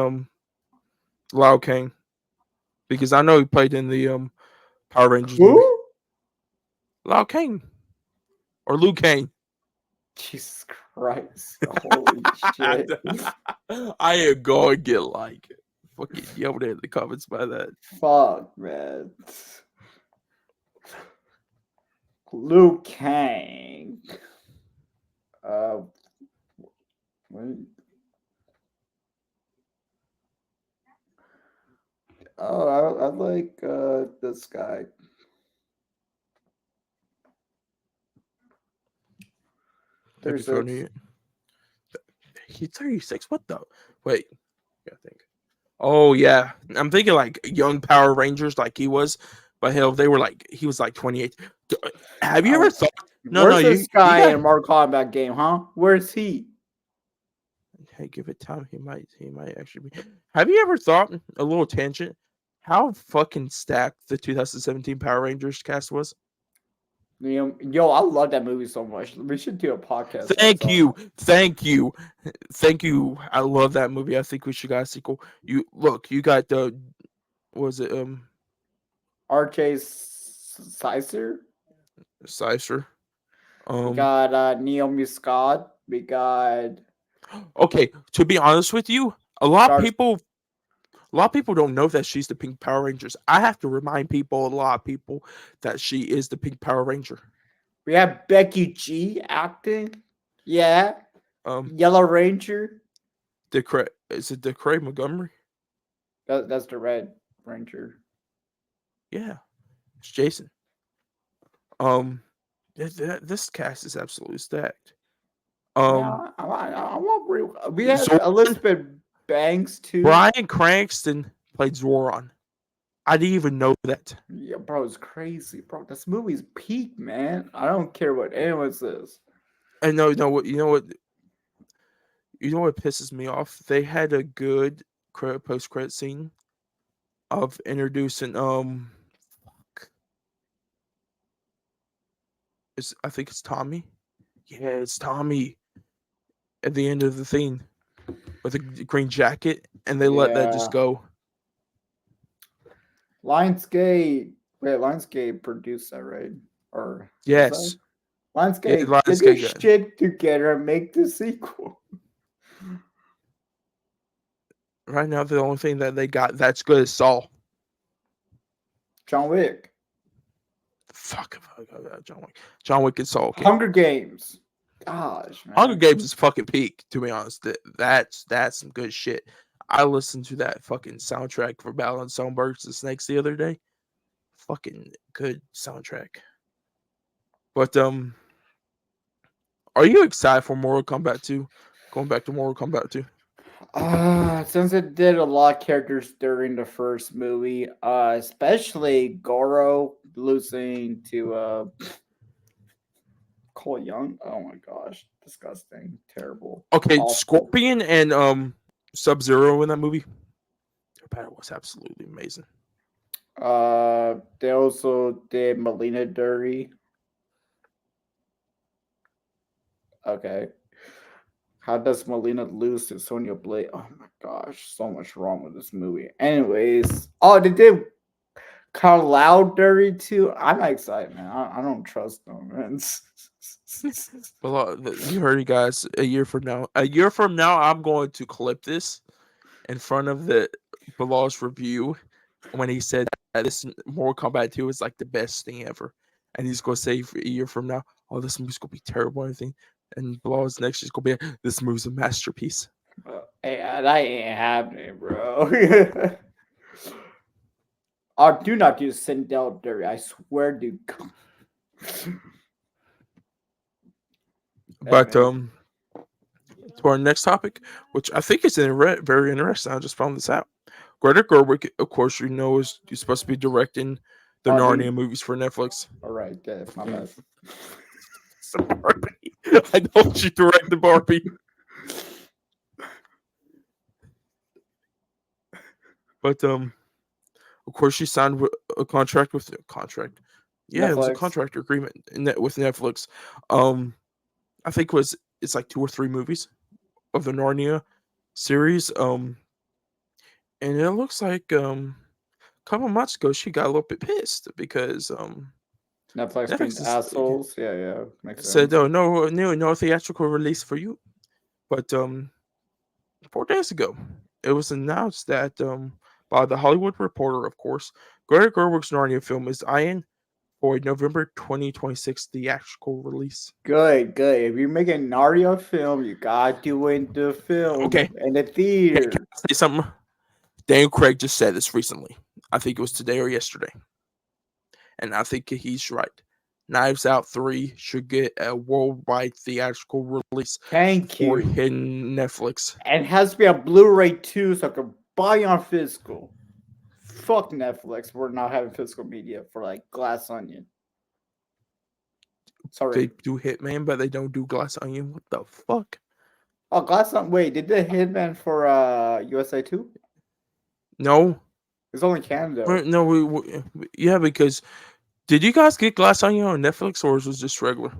Lao Kang, because I know he played in the Power Rangers movie. Who? Lao Kang or Liu Kang. Jesus Christ. Holy shit. I am going to get like fucking yelled at in the comments by that. Fuck, man. Liu Kang. What? Oh, I like this guy. Maybe 36. 30. He's 36. What the? Wait. I think. Oh yeah, I'm thinking like young Power Rangers, like he was, but hell, he was like 28. Have you ever thought? No, no, Where's this you guy got. in Mortal Kombat game, huh? Where's he? Hey, give it time. He might actually be. Have you ever thought, a little tangent, how fucking stacked the 2017 Power Rangers cast was? Yo, I love that movie so much. We should do a podcast on Thank something. you, thank you, thank you. I love that movie. I think we should got a sequel. You look, you got the was it RJ Sicer. Sicer. We Um, got Naomi Scott. We got okay, to be honest with you, a lot of Dark. people a lot of people don't know that she's the Pink Power Rangers. I have to remind a lot of people, that she is the Pink Power Ranger. We have Becky G acting. Yeah. Um, Yellow Ranger. Is it Decray Montgomery? That's the Red Ranger. Yeah, it's Jason. Um, this cast is absolutely stacked. Um, Yeah, I want. We have Zoran, Elizabeth Banks too. Brian Cranston played Zoran. I didn't even know that. Yeah, bro, it's crazy, bro. This movie's peak, man. I don't care what anyone says. And no, what you know what pisses me off? They had a good post credit scene of introducing I think it's Tommy. Yeah, it's Tommy at the end of the thing with a green jacket, and they let that just Yeah. go. Lionsgate. Wait, Lionsgate produced that, right? Or was that Yes, yeah, Lionsgate? Get your Lionsgate got shit together and make the sequel. right now. The only thing that they got that's good is Saul. John Wick. John Wick. John Wick and Saul. Okay, Hunger Games. Gosh, Hunger man. Games is fucking peak. To be honest, that's some good shit. I listened to that fucking soundtrack for Battle and Songbirds and Snakes the other day. Fucking good soundtrack. But are you excited for Mortal Kombat 2? Going back to Mortal Kombat 2. Since it did a lot of characters during the first movie, especially Goro losing to Cole Young. Oh my gosh, disgusting, terrible, Okay, awful. Scorpion and Sub Zero in that movie. Their battle was absolutely amazing. They also did Melina Dirty. Okay. How does Melina lose to Sonya Blade? Oh my gosh, so much wrong with this movie. Anyways, oh, they did Carlisle Dirty too. I'm not excited, man. I don't trust them, man. Well, you heard it, guys. A year from now, I'm going to clip this in front of the Bilal's review when he said that this Mortal Kombat 2 is like the best thing ever, and he's gonna say a year from now, "Oh, this movie's gonna be terrible," and anything, and Bilal's next is gonna be, "This movie's a masterpiece." Hey, that ain't happening, bro. Oh, do not do Sindel Dirty. I swear to God. But Anyways, to our next topic, which I think is very interesting. I just found this out. Greta Gerwig, of course, is supposed to be directing the oh, dude. Narnia movies for Netflix. All right, yeah, my bad. So Barbie. I know she directed Barbie, but of course, she signed a contract. Yeah, it was a Netflix. contract agreement with Netflix. Um, I think it's like two or three movies of the Narnia series. And it looks like a couple months ago she got a little bit pissed because Netflix being Netflix assholes. Yeah, yeah, makes said, sense. "Oh, no theatrical release for you." But 4 days ago, it was announced that by the Hollywood Reporter, of course, Greta Gerwig's Narnia film is eyeing for a November 2026 theatrical release. Good, good. If you're making a Naruto film, you gotta do it in the film Okay, in the can theater. I say something? Daniel Craig just said this recently. I think it was today or yesterday, and I think he's right. Knives Out 3 should get a worldwide theatrical release Thank for you. hidden Netflix. And it has to be a Blu-ray too, so I can buy it on physical. Fuck Netflix. We're not having physical media for like Glass Onion. They Sorry. do Hitman, but they don't do Glass Onion. What the fuck? Oh, Glass Onion. Wait, did they Hitman for USA too? No, It's only Canada. no, yeah, because did you guys get Glass Onion on Netflix or was it just regular?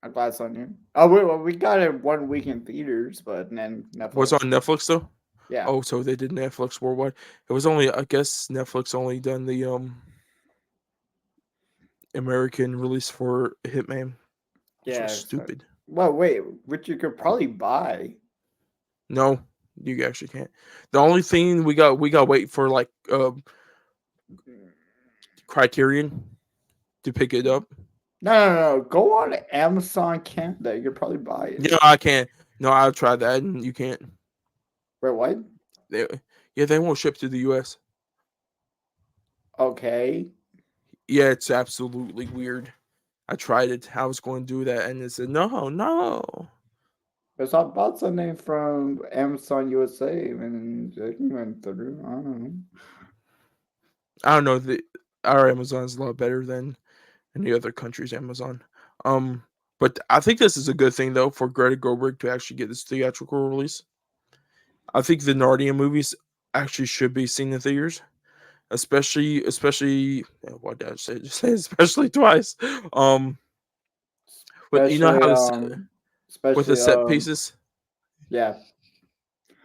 A Glass Onion. Oh, we got it 1 week in theaters, but then Was it Netflix. on Netflix though? Yeah, Oh, so they did Netflix worldwide. It was only, I guess, Netflix only done the American release for Hitman, which was yeah. stupid. Well, wait, which you could probably buy. No, you actually can't. The only thing we got wait for like Criterion to pick it up. No, no, no. Go on Amazon Canada. You could probably buy it. Yeah, I can't. No, I've tried that and you can't. Wait, what? They, yeah, they won't ship to the US. Okay. Yeah, it's absolutely weird. I tried it. I was going to do that, and it said no, no. There's I bought something from Amazon USA and it went through. I don't know. I don't know. Our Amazon's a lot better than any other country's Amazon. Um, but I think this is a good thing though for Greta Gerwig to actually get this theatrical release. I think the Narnia movies actually should be seen in theaters, especially what did I say? Just say especially twice. Um, with you know Especially, how with the especially, set pieces, yeah.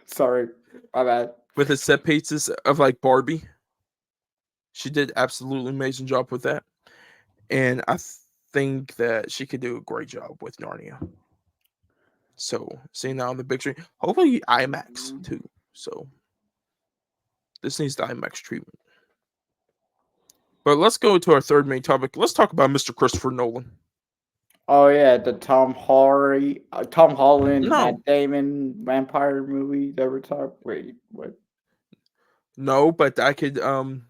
Sorry, my bad. with the set pieces of like Barbie, she did absolutely amazing job with that, and I think that she could do a great job with Narnia. So seeing that on the big screen, hopefully IMAX too. So this needs the IMAX treatment. But let's go to our third main topic. Let's talk about Mr. Christopher Nolan. Oh yeah, the Tom Holland, No, Matt Damon vampire movie that we're talking. Wait, what? no, but I could I'm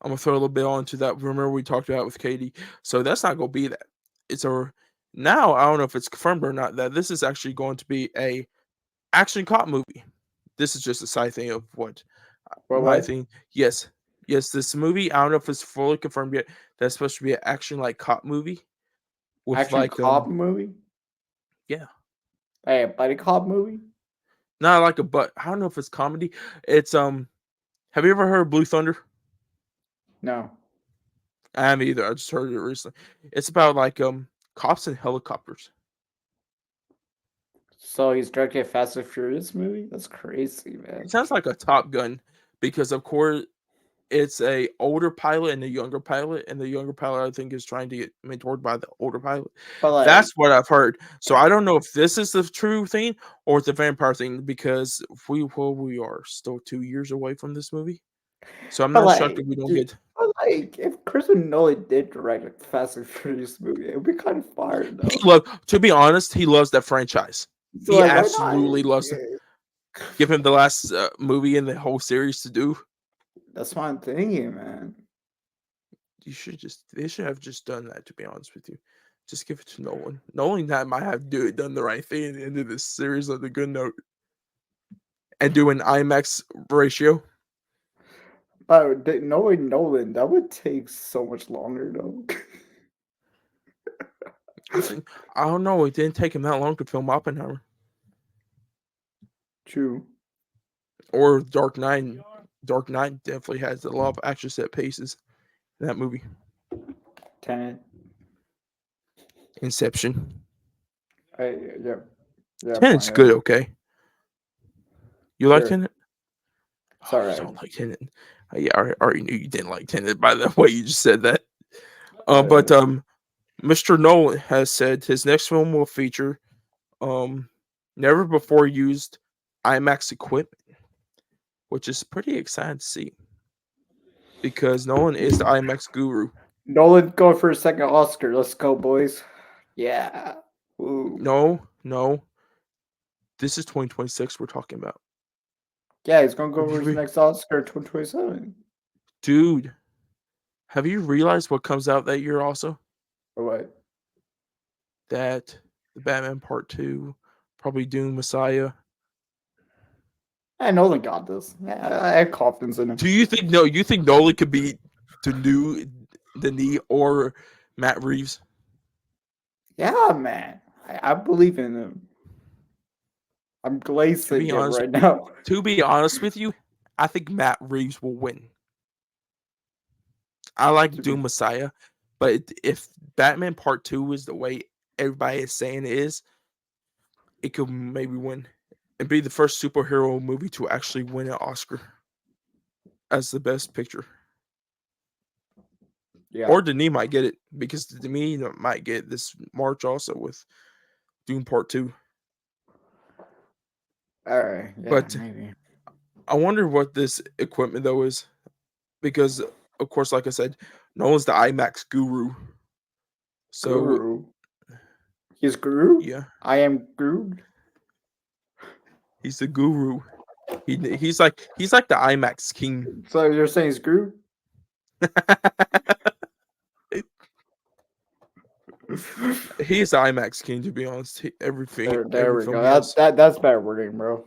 gonna throw a little bit onto that. Remember we talked about it with Katie. So that's not gonna be that. It's a now I don't know if it's confirmed or not that this is actually going to be a action cop movie. This is just a side thing of what What? my What? thing. Yes, yes, this movie. I don't know if it's fully confirmed yet. That's supposed to be an action like cop movie with Action like cop movie? yeah, Hey, a buddy cop movie? not like a but. I don't know if it's comedy. It's Have you ever heard of Blue Thunder? No. I haven't either. I just heard it recently. It's about like cops and helicopters. So he's directing a Fast and Furious movie? That's crazy, It man. sounds like a Top Gun because of course it's a older pilot and a younger pilot, and the younger pilot I think is trying to get mentored by the older pilot. But like, That's what I've heard. So I don't know if this is the true thing or it's the vampire thing because we are still 2 years away from this movie. So I'm but not shocked like, if we don't dude, get. but like, if Christopher Nolan did direct a Fast and Furious movie, it would be kind of fire He though. love to be honest, he loves that franchise. So He like, why not? absolutely loves it. Yeah. Give him the last movie in the whole series to do. That's what I'm thinking, man. They should have just done that. To be honest with you, just give it to Nolan. Nolan that might have done the right thing at the end of this series on the good note and do an IMAX ratio. But knowing Nolan, that would take so much longer though. I think I don't know. It didn't take him that long to film Oppenheimer True. or Dark Knight. Dark Knight definitely has a lot of action set pieces in that movie. Tenet. Inception. I, yeah, yeah, Tenet's fine. good. Okay, you like Sure. Tenet? It's Oh, all you right. don't like Tenet. Yeah, I already knew you didn't like Tenet by the way you just said that. But Uh, Mr. Nolan has said his next film will feature um never before used IMAX equipment, which is pretty exciting to see because Nolan is the IMAX guru. Nolan going for a second Oscar. Let's go, boys. Yeah. Ooh. No, no, this is 2026 we're talking about. Yeah, he's gonna go Have for you his re- next Oscar 2027. Dude, have you realized what comes out that year also? Or what? That the Batman Part 2, probably Doom Messiah. Yeah, Nolan got this. Yeah, I have confidence in him. Do you think no, you think Nolan could be the new Denis or Matt Reeves? Yeah, man. I believe in him. I'm To glazing be him honest, right now. to be honest with you, I think Matt Reeves will win. I like To be Doom Messiah, but if Batman Part 2 is the way everybody is saying it is, it could maybe win and be the first superhero movie to actually win an Oscar as the best picture. yeah. Or Denis might get it because Denis might get this March also with Doom Part 2. All right. Yeah, But maybe. I wonder what this equipment though is because, of course, like I said, Nolan's the IMAX guru. So Guru. He's Guru? yeah, I am Guru? he's the guru. He's like the IMAX king. So you're saying he's Guru? He's the IMAX king to be honest. There Every we film go. he has. That's better wording, bro.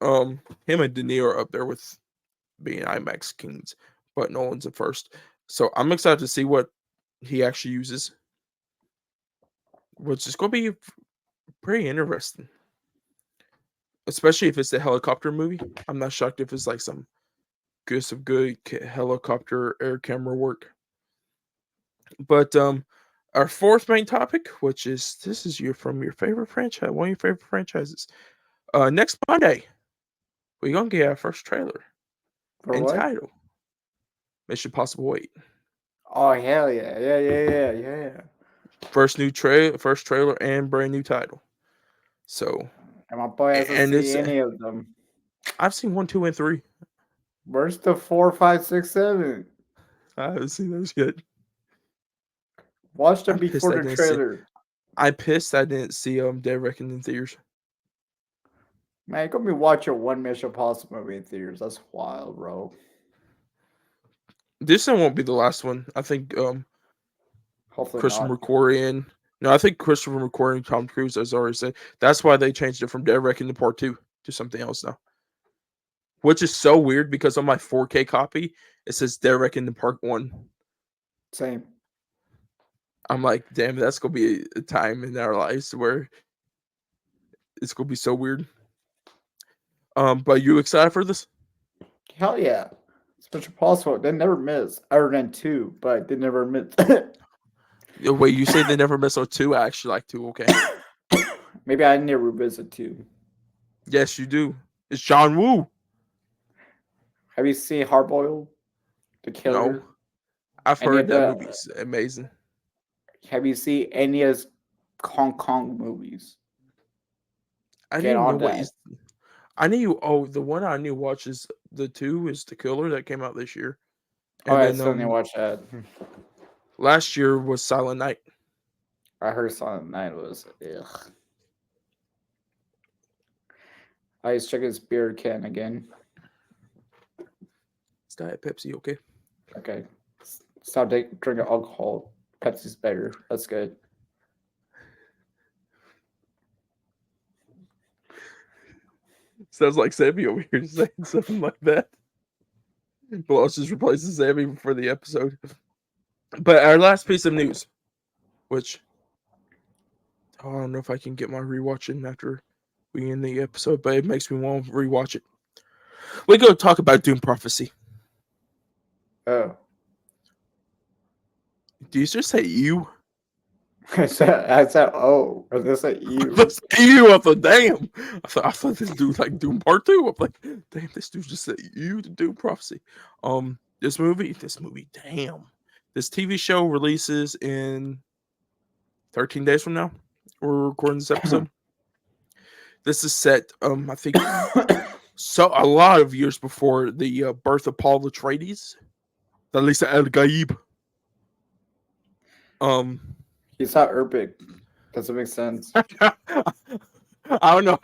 Him and Denis are up there with being IMAX kings, but Nolan's the first. So I'm excited to see what he actually uses, which is going to be pretty interesting. especially if it's a helicopter movie. I'm not shocked if it's like some good helicopter air camera work. But our fourth main topic, which is this is your favorite franchise, one of your favorite franchises. Next Monday, we're gonna get our first trailer For what? entitled Mission Possible 8. Oh hell yeah, yeah. First trailer and brand new title. So And my boy hasn't and seen it's any of them. I've seen 1, 2, and 3. Where's the 4, 5, 6, 7? I haven't seen those yet. Watch them I'm pissed before I the didn't see. trailer. I'm pissed I didn't see Dead Reckoning in theaters. Man, you gonna be watching one Mission Possible movie in theaters. That's wild, bro. This one won't be the last one. I think Hopefully Christopher not. McQuarrie and no, I think Christopher McQuarrie and Tom Cruise has already said that's why they changed it from Dead Reckoning to Part 2 to something else now. Which is so weird because on my 4K copy it says Dead Reckoning Part 1. Same. I'm like, damn, that's gonna be a time in our lives where it's gonna be so weird. But you excited for this? Hell yeah. It's Mission Possible. They never miss. Other than 2, but they never miss. Wait, you say they never miss on 2? I actually like 2. Okay, Maybe I need to revisit 2. yes, you do. It's John Woo. Have you seen Hardboiled? The No, Killer? I've Any heard of that the movie's amazing. Have you seen any of his Hong Kong movies? I didn't Get even know on what that. he's. I knew. Oh, the one I knew watches the 2 is The Killer that came out this year, Oh, and I then still need to watch that. last year was Silent Night. I heard Silent Night was ugh. I just check his beer can again. It's Diet Pepsi, okay? Okay. Stop drinking alcohol. Pepsi's better. That's good. Sounds like Sammy over here saying something like that. But let's just replace Sammy for the episode. But our last piece of news, which I don't know if I can get my rewatching after we end the episode, but it makes me want to rewatch it. We go talk about Doom Prophecy. Oh. Do you just say you? I said oh. Or did I say you? That's you. I thought, damn. I thought this dude like Doom Part 2. I'm like, damn, this dude just said you to Doom Prophecy. This movie, damn. This TV show releases in 13 days from now. We're recording this episode. This is set, I think, so a lot of years before the birth of Paul Atreides, the Lisa El Gaib. He's not Urbic. Doesn't make sense. I don't know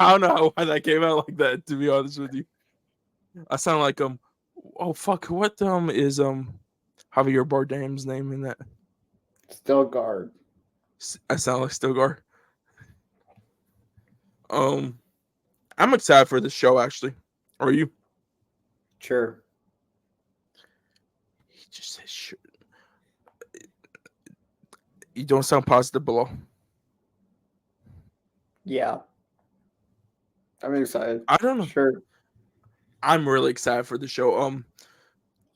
why that came out like that. To be honest with you, I sound like oh fuck, what is Javier Bardem's name in that? Still guard. I sound like Stilgar. Um, I'm excited for this show. Actually, are you? Sure. He just said sure. You don't sound positive below. Yeah. I'm excited. I don't know. Sure. I'm really excited for the show.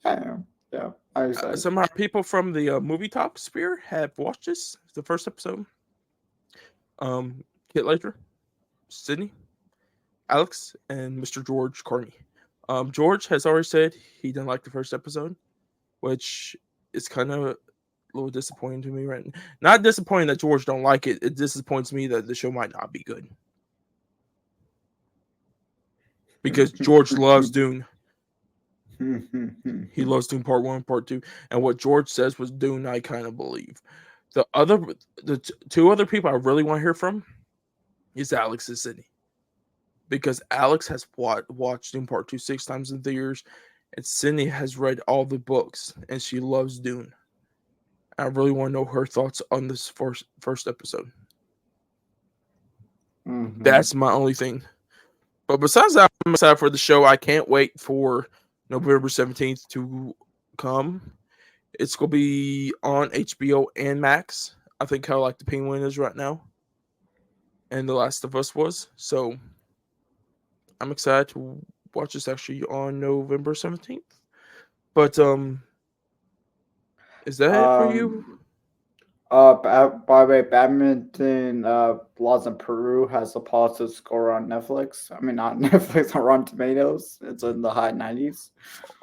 I am. Yeah. I'm excited. Some of our people from the movie talk sphere have watched this. The first episode. Kit Later, Sydney, Alex, and Mr. George Carney. George has already said he didn't like the first episode, which is kind of a little disappointing to me right now. Not disappointing that George don't like it. It disappoints me that the show might not be good. Because George loves Dune. He loves Dune Part 1, Part 2. And what George says was Dune, I kind of believe. The two other people I really want to hear from is Alex and Sydney. Because Alex has watched Dune Part 2 6 times in theaters, and Sydney has read all the books, and she loves Dune. I really want to know her thoughts on this first episode. Mm-hmm. That's my only thing. But besides that, I'm excited for the show. I can't wait for November 17th to come. It's going to be on HBO and Max. I think how like the Penguin is right now. And The Last of Us was. So I'm excited to watch this actually on November 17th. But is that it for you? Um, by the way, Badminton Laws in Peru has a positive score on Netflix. I mean, not Netflix, on Rotten Tomatoes. It's in the high 90s.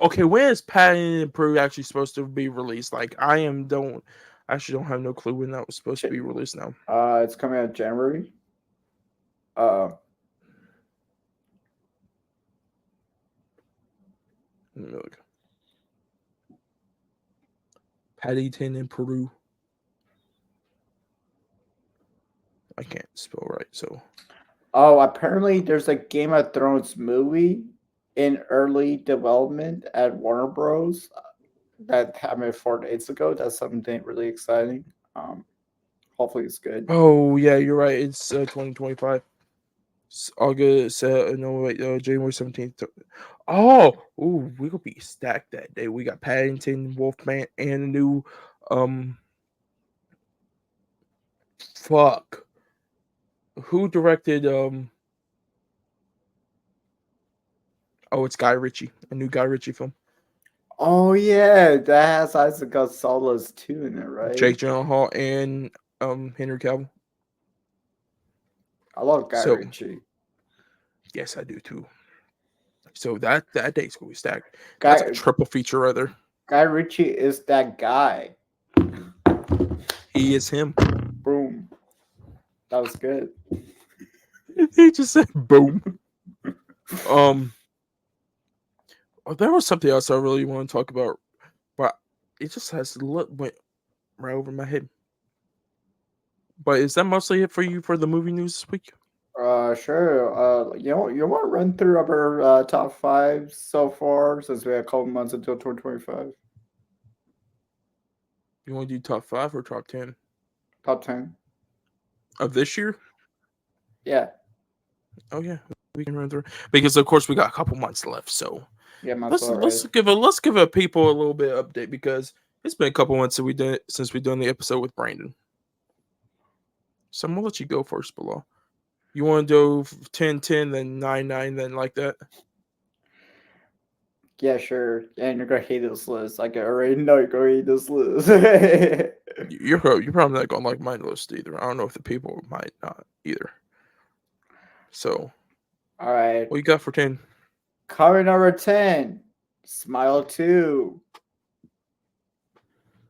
Okay, when is Paddington Peru actually supposed to be released? Like, I actually don't have no clue when that was supposed to be released now. It's coming out January. Uh, Let me look. Paddington in Peru. I can't spell right, so apparently there's a Game of Thrones movie in early development at Warner Bros. That happened 4 days ago. That's something really exciting. Um, Hopefully it's good. oh yeah, you're right. It's 2025. August. No wait. January 17th. Oh, ooh, we gonna be stacked that day. We got Paddington, Wolfman, and a new um. Fuck. Who directed Oh, it's Guy Ritchie. A new Guy Ritchie film. Oh yeah, that has Isaac Gonzalez too in it, right? Jake Gyllenhaal and Henry Cavill. I love Guy So Ritchie. yes, I do too. So that day's gonna be stacked. That's a Guy triple feature right there. Guy Ritchie is that guy. He is him. Boom. That was good. He just said boom. Um, oh, there was something else I really want to talk about, but it just has went right over my head. But is that mostly it for you for the movie news this week? Sure. You want to run through our top five so far since we have a couple months until 2025? You want to do top 5 or top 10 Top 10. of this year? Yeah. Oh yeah, we can run through because of course we got a couple months left. So Yeah, might as let's well, right? let's give a people a little bit of update because it's been a couple months since we done the episode with Brandon. So I'm gonna let you go first, Bilal. You want to do 10, 10, then 9, 9, then like that? Yeah, sure. And you're gonna hate this list. I can already know you're gonna hate this list. You're probably not gonna like my list either. I don't know if the people might not either. So All right. what you got for 10? Comment number 10. Smile 2.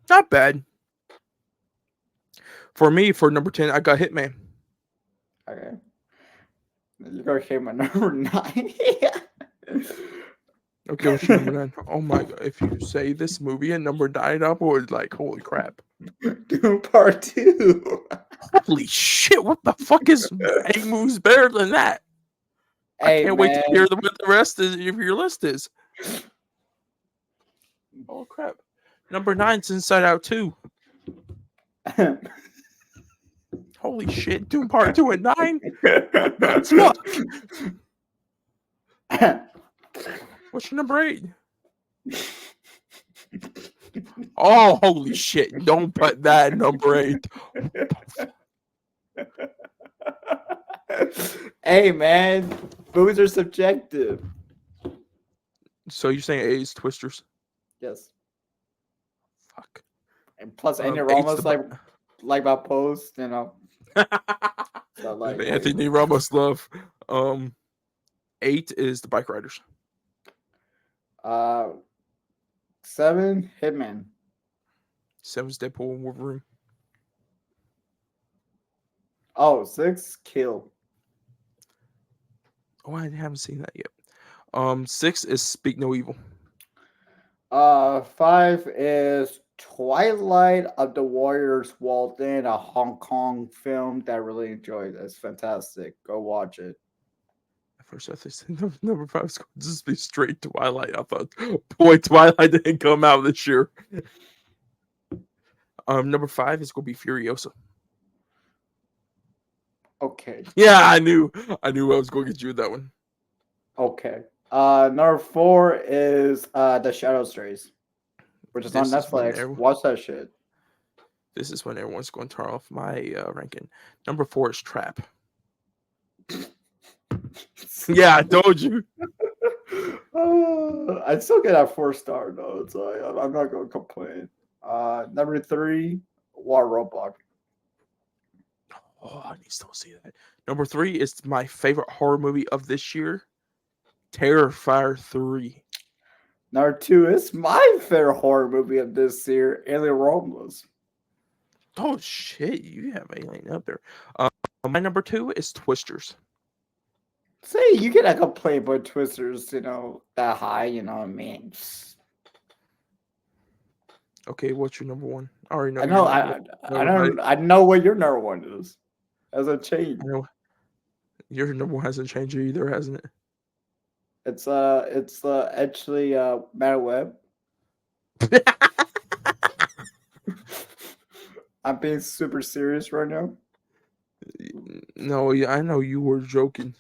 Not bad. For me, for number 10, I got Hitman. Okay. You're gonna hate my number 9. Okay, what's your number 9? Oh my god, if you say this movie at number 9, I'm always like, holy crap. Doom Part 2. Holy shit, what the fuck is 8 movies better than that? I Hey, can't wait to man. hear what the rest of your list is. Oh crap. Number 9's Inside Out 2. Holy shit, Doom Part 2 at 9? That's fuck. What's your number 8? Oh, holy shit. Don't put that at number 8. Hey, man. Movies are subjective. So you're saying 8 is Twisters? Yes. Fuck. And plus, Andy 8's Ramos like my post, you know. So like, Anthony Ramos love. 8 is the Bike Riders. 7 Hitman. 7's Deadpool and Wolverine. Oh, 6 Kill. Oh, I haven't seen that yet. 6 is Speak No Evil. 5 is Twilight of the Warriors Walden, a Hong Kong film that I really enjoyed. It's fantastic. Go watch it. At first, I think number 5 is going to just be straight Twilight. I thought, boy, Twilight didn't come out this year. Number 5 is going to be Furiosa. Okay. Yeah, I knew I was going to get you with that one. Okay. Number 4 is The Shadow Strays, which is on Netflix. Watch that shit. This is when everyone's going to turn off my ranking. Number 4 is Trap. Yeah, I told you. I still get that 4 star though, so I'm not gonna complain. Number 3, War Robot. Oh, I need to still see that. Number 3 is my favorite horror movie of this year, Terrifier 3. Number 2 is my favorite horror movie of this year, Alien Romulus. Oh shit, you have Alien up there. My number 2 is Twisters. Say you cannot complain about Twisters, that high, I mean. Okay, what's your number 1? I already know I your know number 1. I don't I know what your number 1 is. As a I chain. know your number 1 hasn't changed either, hasn't it? It's actually Matter Web. I'm being super serious right now. No, yeah, I know you were joking.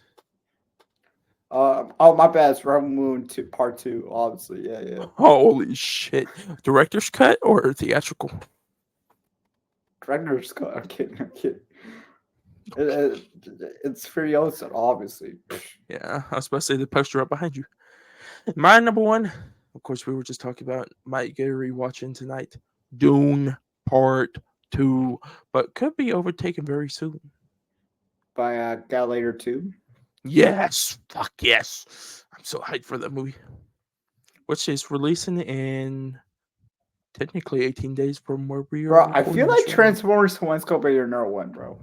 Oh, my bad. It's Rebel Moon Part 2, obviously. Yeah, yeah. Holy shit. Director's cut or theatrical? Director's cut. I'm kidding. I'm kidding. It's Furiosa, obviously. Yeah, I was about to say the poster up behind you. My number 1, of course, we were just talking about, might get a rewatching tonight. Dune Part 2, but could be overtaken very soon. By Galator 2. Yes, fuck yes. I'm so hyped for that movie. Which is releasing in technically 18 days from where we are Bro, I feel recording like this right now. Transformers 1's going to be your number 1, bro.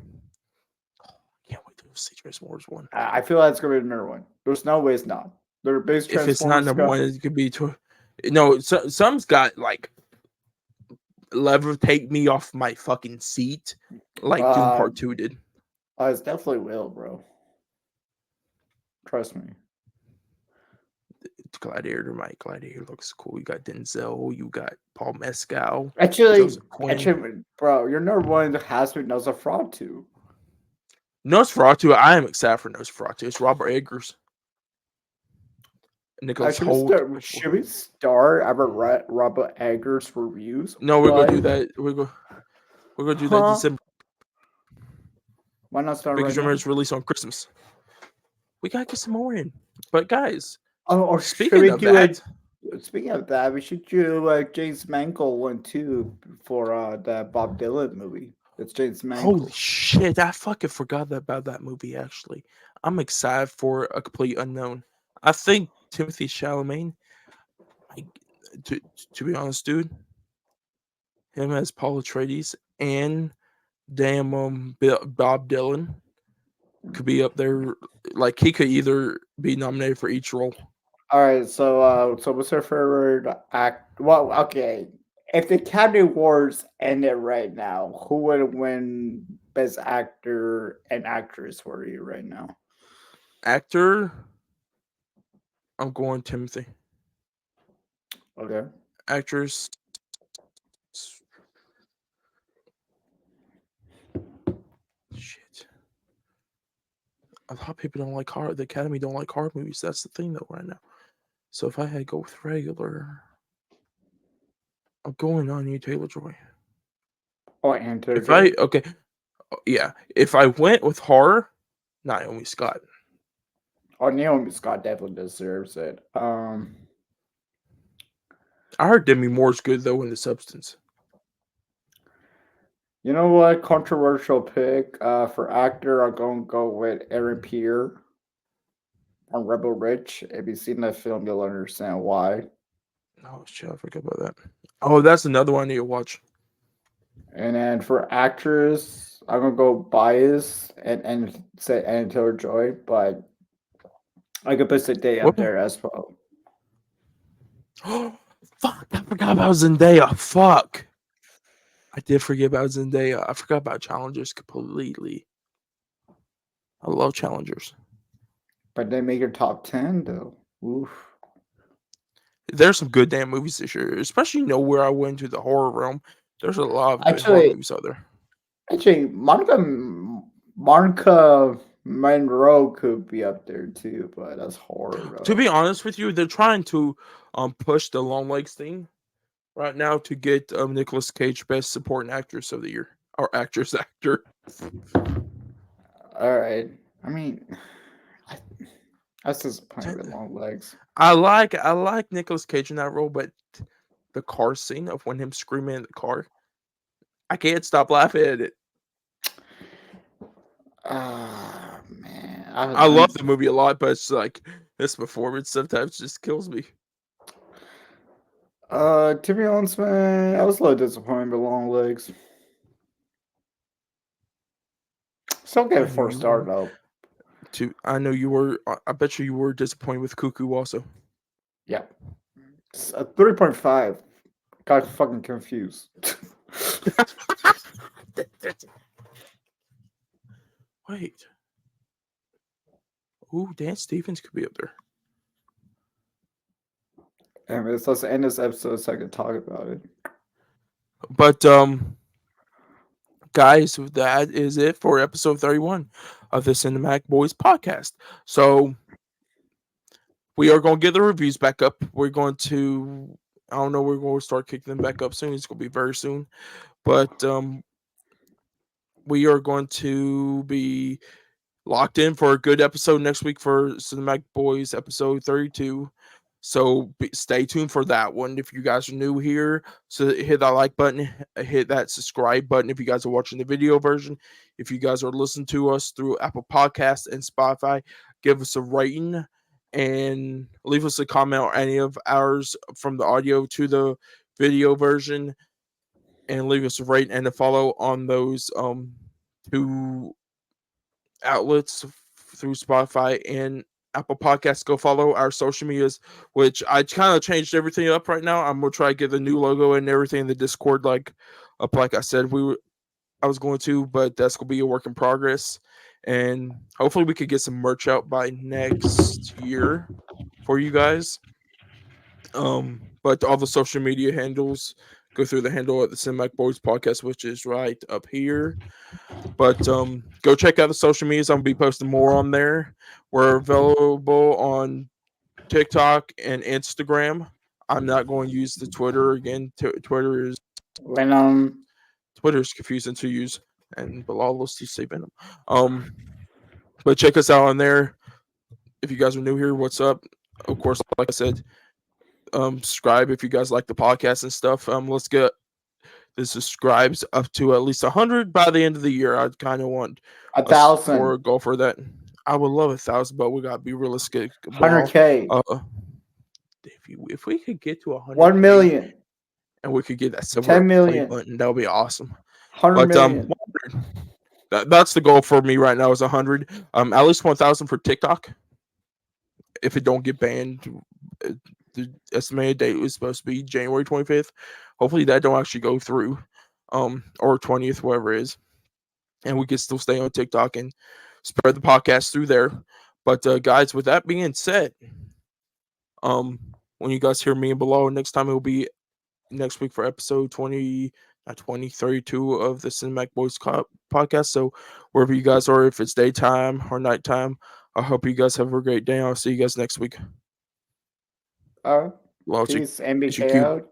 Can't wait to see Transformers 1. I feel like it's going to be the number 1. There's no way it's not. Their base If it's not Transformers number 1, it could be to. No, some's got like levitate me off my fucking seat, like Doom Part 2 did. It definitely will, bro. Trust me. Gladiator, Mike. Gladiator looks cool. You got Denzel. You got Paul Mescal. Actually, Joseph Quinn. bro, your number 1 has to be Nosferatu. Nosferatu. I am excited for Nosferatu. It's Robert Eggers. Nicholas Holt. Should we start our Robert Eggers reviews? No, we're gonna do that. We're gonna do that December. Why not start Because right remember now? it's released on Christmas. We gotta get some more in. But guys, Or speaking of that, speaking of that, we should do James Mangold one too for the Bob Dylan movie. It's James Mangold. holy shit, I fucking forgot about that movie. Actually, I'm excited for A Complete Unknown. I think Timothy Chalamet. I, to to be honest, dude, him as Paul Atreides and damn Bob Dylan could be up there. Like he could either be nominated for each role. All right, so what's your favorite act? Well, okay, if the Academy Awards ended right now, who would win Best Actor and Actress for you right now? Actor, I'm going Timothy. Okay. Actress, shit. A lot of people don't like horror. The Academy don't like horror movies. That's the thing, though, right now. So if I had to go with regular, I'm going on you, Taylor Joy. Oh, and Taylor If I Joy. okay, yeah. If I went with horror, Naomi Scott. Oh, Naomi Scott definitely deserves it. I heard Demi Moore's good though in The Substance. You know what? Controversial pick. For actor, I'm gonna go with Aaron Pierre on Rebel Rich. If you've seen that film, you'll understand why. Oh shit, I forgot about that. Oh, that's another one I need to watch. And then for actress, I'm gonna go bias and say Anna Taylor Joy, but I could put Zendaya up What? there as well. Oh, fuck! I forgot about Zendaya. Fuck. I did forget about Zendaya. I forgot about Challengers completely. I love Challengers. But they make your top 10 though. Oof. There's some good damn movies this year, especially where I went to the horror realm. There's a lot of good horror Actually, movies out there. Monica Monroe could be up there too, but that's horror To though. be honest with you, they're trying to push the Long Legs thing right now to get Nicolas Cage Best Supporting Actress of the Year or Actress Actor. All right. I mean, That's disappointing with long legs. I like Nicolas Cage in that role, but the car scene of when him screaming in the car, I can't stop laughing at it. Ah man, I love the movie a lot, but it's like this performance sometimes just kills me. to be honest, man, I was a little disappointed with long legs. Still get I a knew four you star were though. too. I know you were. I bet you were disappointed with Cuckoo also. Yeah, it's a 3.5. Got fucking confused. Wait. Ooh, Dan Stevens could be up there. Anyways, let's end this episode so I can talk about it. But guys, that is it for episode 31 of the Cinematic Boys podcast. So we are going to get the reviews back up. We're going to, I don't know, we're going to start kicking them back up soon. It's going to be very soon. But we are going to be locked in for a good episode next week for Cinematic Boys episode 32. So stay tuned for that one. If you guys are new here, so hit that like button, hit that subscribe button if you guys are watching the video version. If you guys are listening to us through Apple Podcasts and Spotify, give us a rating and leave us a comment on any of ours from the audio to the video version, and leave us a rate and a follow on those two outlets through Spotify and Apple Podcasts. Go follow our social medias, which I kind of changed everything up right now. I'm gonna try to get the new logo and everything in the Discord like up like I said I was going to, but that's gonna be a work in progress. And hopefully we could get some merch out by next year for you guys. But all the social media handles go through the handle at the Cinematic Boys podcast, which is right up here. But go check out the social medias. I'm gonna be posting more on there. We're available on TikTok and Instagram. I'm not going to use the Twitter again. Venom. Twitter is confusing to use, and Bilal loves to say Venom. Um, but check us out on there. If you guys are new here, what's up? Of course, like I said, subscribe if you guys like the podcast and stuff. Let's get the subscribes up to at least 100 by the end of the year. I kind of want A us for thousand. a goal for that. I would love 1,000, but we gotta be realistic. Bilal, 100K. if we could get to 1 100K million. and we could get that silver 10 play million. button, that would be awesome. 100 But million. 100, that's the goal for me right now is 100. At least 1,000 for TikTok. If it don't get banned, uh, the estimated date was supposed to be January 25th. Hopefully that don't actually go through, or 20th, whatever it is, and we can still stay on TikTok and spread the podcast through there. But guys, with that being said, when you guys hear me and below next time, it'll be next week for episode 20, not 20, 32 of the Cinematic Boys podcast. So wherever you guys are, if it's daytime or nighttime, I hope you guys have a great day. I'll see you guys next week. All right. Logic Peace. MBK HQ. out.